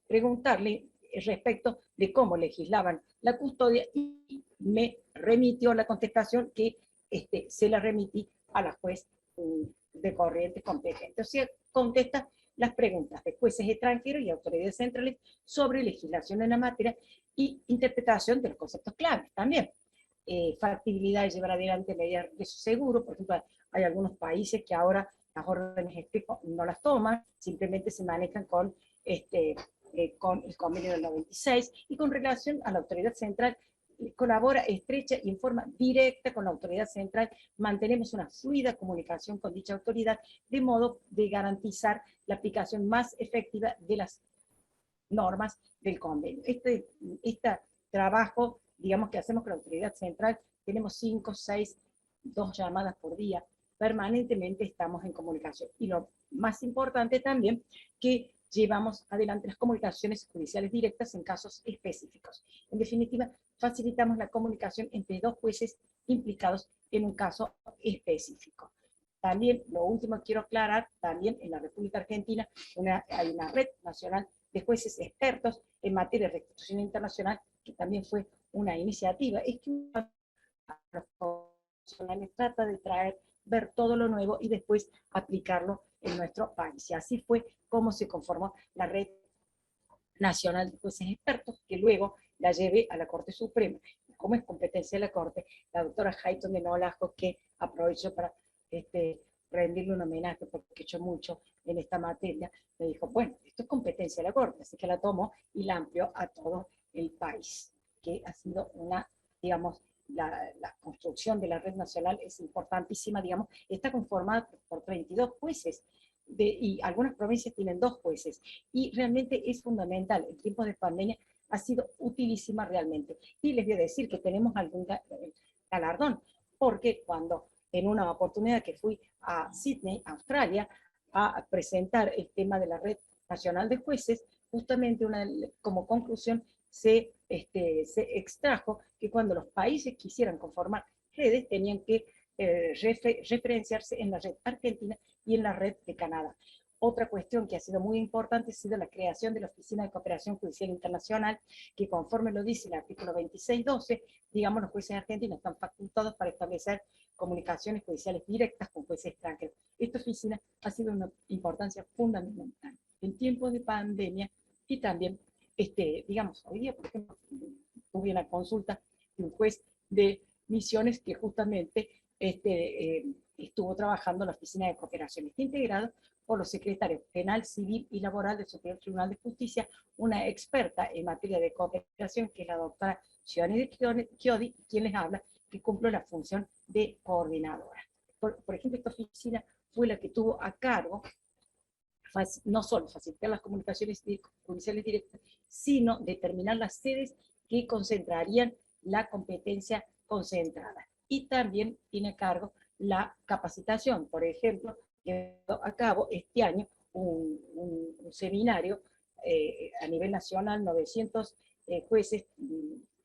preguntarle respecto de cómo legislaban la custodia y me remitió la contestación que se la remití a la juez de corriente competente. O sea, contesta las preguntas de jueces extranjeros y autoridades centrales sobre legislación en la materia y interpretación de los conceptos claves también. Factibilidad de llevar adelante medidas de regreso seguro. Por ejemplo, hay algunos países que ahora las órdenes espejo no las toman, simplemente se manejan con el convenio del 96, y con relación a la autoridad central, colabora estrecha y en forma directa con la autoridad central, mantenemos una fluida comunicación con dicha autoridad, de modo de garantizar la aplicación más efectiva de las normas del convenio. Este trabajo, digamos, que hacemos con la autoridad central, tenemos 5, 6, 2 llamadas por día, permanentemente estamos en comunicación. Y lo más importante también, que llevamos adelante las comunicaciones judiciales directas en casos específicos. En definitiva, facilitamos la comunicación entre dos jueces implicados en un caso específico. También, lo último que quiero aclarar, también en la República Argentina hay una red nacional de jueces expertos en materia de restitución internacional, que también fue una iniciativa. Es que los profesionales trata de ver todo lo nuevo y después aplicarlo en nuestro país. Y así fue como se conformó la red nacional de jueces expertos, que luego la llevé a la Corte Suprema. Como es competencia de la Corte, la doctora Hayton de Nolasco, que aprovecho para rendirle un homenaje porque he hecho mucho en esta materia, me dijo, bueno, esto es competencia de la Corte, así que la tomó y la amplió a todo el país, que ha sido una, digamos, la construcción de la red nacional es importantísima, digamos, está conformada por 32 jueces, y algunas provincias tienen 2 jueces, y realmente es fundamental. En tiempos de pandemia ha sido utilísima realmente. Y les voy a decir que tenemos algún galardón, porque cuando en una oportunidad que fui a Sydney, Australia, a presentar el tema de la red nacional de jueces, justamente como conclusión se extrajo que cuando los países quisieran conformar redes tenían que referenciarse en la red argentina y en la red de Canadá. Otra cuestión que ha sido muy importante ha sido la creación de la Oficina de Cooperación Judicial Internacional, que conforme lo dice el artículo 26.12, digamos, los jueces argentinos están facultados para establecer comunicaciones judiciales directas con jueces extranjeros. Esta oficina ha sido una importancia fundamental en tiempos de pandemia y también, digamos, hoy día, por ejemplo, tuve una consulta de un juez de Misiones que justamente estuvo trabajando en la Oficina de Cooperación. Está integrado por los secretarios penal, civil y laboral del Superior Tribunal de Justicia, una experta en materia de cooperación, que es la doctora Giovanni Chiodi, quien les habla, que cumple la función de coordinadora. Por ejemplo, esta oficina fue la que tuvo a cargo no solo facilitar las comunicaciones judiciales directas, sino determinar las sedes que concentrarían la competencia concentrada. Y también tiene a cargo la capacitación. Por ejemplo, llevó a cabo este año un seminario a nivel nacional, 900 jueces,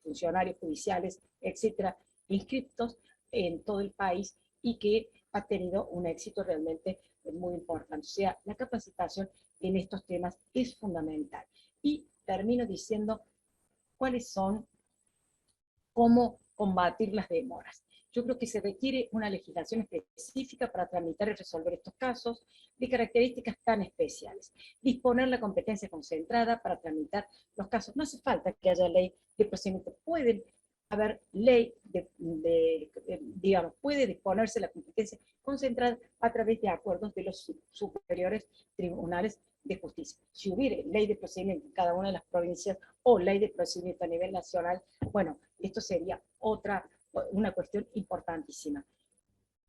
funcionarios judiciales, etcétera, inscritos en todo el país, y que ha tenido un éxito realmente muy importante. O sea, la capacitación en estos temas es fundamental. Y termino diciendo cuáles son, cómo combatir las demoras. Yo creo que se requiere una legislación específica para tramitar y resolver estos casos de características tan especiales. Disponer la competencia concentrada para tramitar los casos. No hace falta que haya ley de procedimiento. Pueden haber ley digamos, puede disponerse la competencia concentrada a través de acuerdos de los superiores tribunales de justicia. Si hubiera ley de procedimiento en cada una de las provincias o ley de procedimiento a nivel nacional, bueno, esto sería una cuestión importantísima.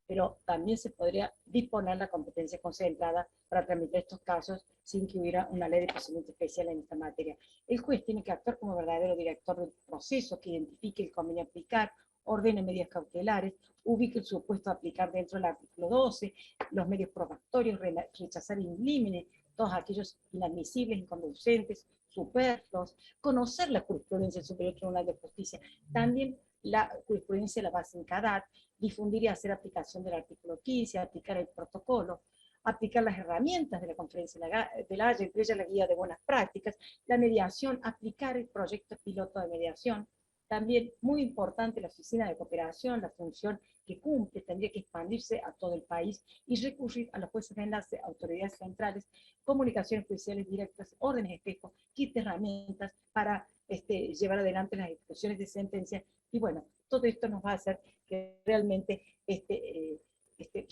Pero también se podría disponer la competencia concentrada para tramitar estos casos sin que hubiera una ley de procedimiento especial en esta materia. El juez tiene que actuar como verdadero director del proceso, que identifique el convenio a aplicar, ordene medidas cautelares, ubique el supuesto a aplicar dentro del artículo 12, los medios probatorios, rechazar in limine todos aquellos inadmisibles, inconducentes, superfluos, conocer la jurisprudencia del Superior Tribunal de Justicia, también la jurisprudencia de la base en CADAT, difundir y hacer aplicación del artículo 15, aplicar el protocolo, aplicar las herramientas de la conferencia de la Haya, entre ellas la guía de buenas prácticas, la mediación, aplicar el proyecto piloto de mediación. También muy importante la oficina de cooperación, la función que cumple, tendría que expandirse a todo el país y recurrir a los jueces de enlace, autoridades centrales, comunicaciones judiciales directas, órdenes espejo, kit de herramientas para llevar adelante las ejecuciones de sentencia. Y bueno, todo esto nos va a hacer que realmente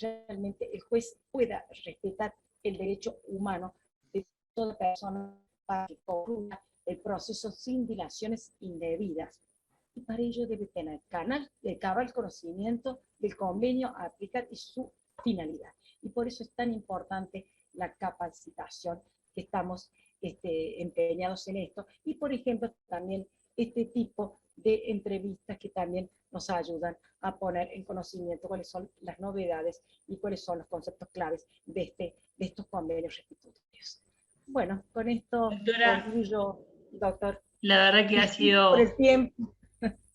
realmente el juez pueda respetar el derecho humano de toda persona para que concluya el proceso sin dilaciones indebidas. Y para ello debe tener cabal conocimiento del convenio a aplicar y su finalidad. Y por eso es tan importante la capacitación que estamos empeñados en esto. Y por ejemplo también este tipo de entrevistas que también nos ayudan a poner en conocimiento cuáles son las novedades y cuáles son los conceptos claves de estos convenios restitutorios. Bueno, con esto concluyo, doctor. La verdad que ha sido... Por el tiempo.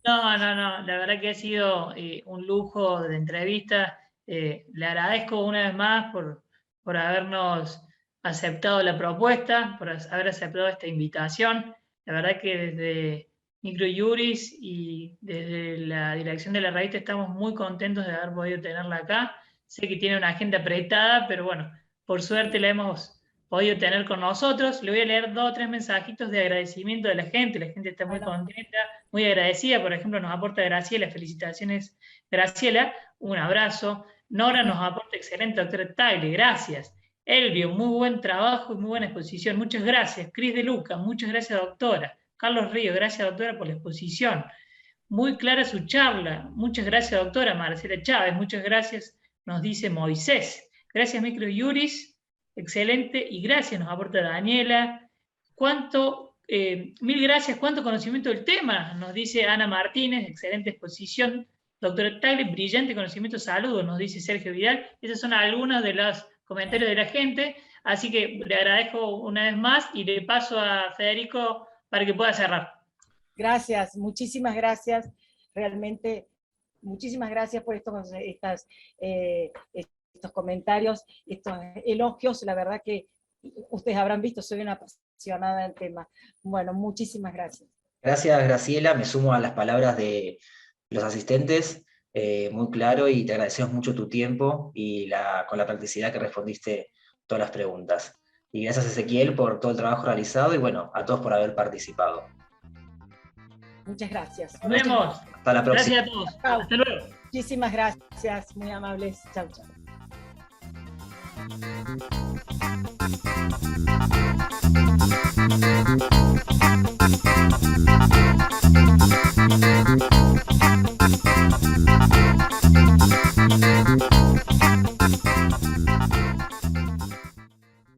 No, la verdad que ha sido un lujo de entrevista. Le agradezco una vez más por habernos aceptado la propuesta, por haber aceptado esta invitación. La verdad que desde Microjuris y desde la dirección de la revista estamos muy contentos de haber podido tenerla acá. Sé que tiene una agenda apretada, pero bueno, por suerte la hemos podido tener con nosotros. Le voy a leer 2 o 3 mensajitos de agradecimiento de la gente está muy contenta, muy agradecida. Por ejemplo, nos aporta Graciela, felicitaciones Graciela, un abrazo. Nora nos aporta excelente, doctora Tagle, gracias. Elvio, muy buen trabajo y muy buena exposición, muchas gracias. Cris de Luca, muchas gracias doctora. Carlos Río, gracias doctora por la exposición. Muy clara su charla, muchas gracias doctora. Marcela Chávez, muchas gracias, nos dice Moisés. Gracias Microjuris, excelente, y gracias nos aporta Daniela. Mil gracias, cuánto conocimiento del tema, nos dice Ana Martínez, excelente exposición. Doctora Tagle, brillante conocimiento, saludos, nos dice Sergio Vidal. Esos son algunos de los comentarios de la gente, así que le agradezco una vez más y le paso a Federico para que pueda cerrar. Gracias, muchísimas gracias, realmente, muchísimas gracias por estos comentarios, estos elogios. La verdad que ustedes habrán visto, soy una apasionada del tema. Bueno, muchísimas gracias. Gracias, Graciela, me sumo a las palabras de los asistentes, muy claro, y te agradecemos mucho tu tiempo y con la practicidad que respondiste todas las preguntas. Y gracias, Ezequiel, por todo el trabajo realizado y bueno, a todos por haber participado. Muchas gracias. Nos vemos. Hasta la próxima. Gracias a todos. Chao. Hasta luego. Muchísimas gracias, muy amables. Chao, chao.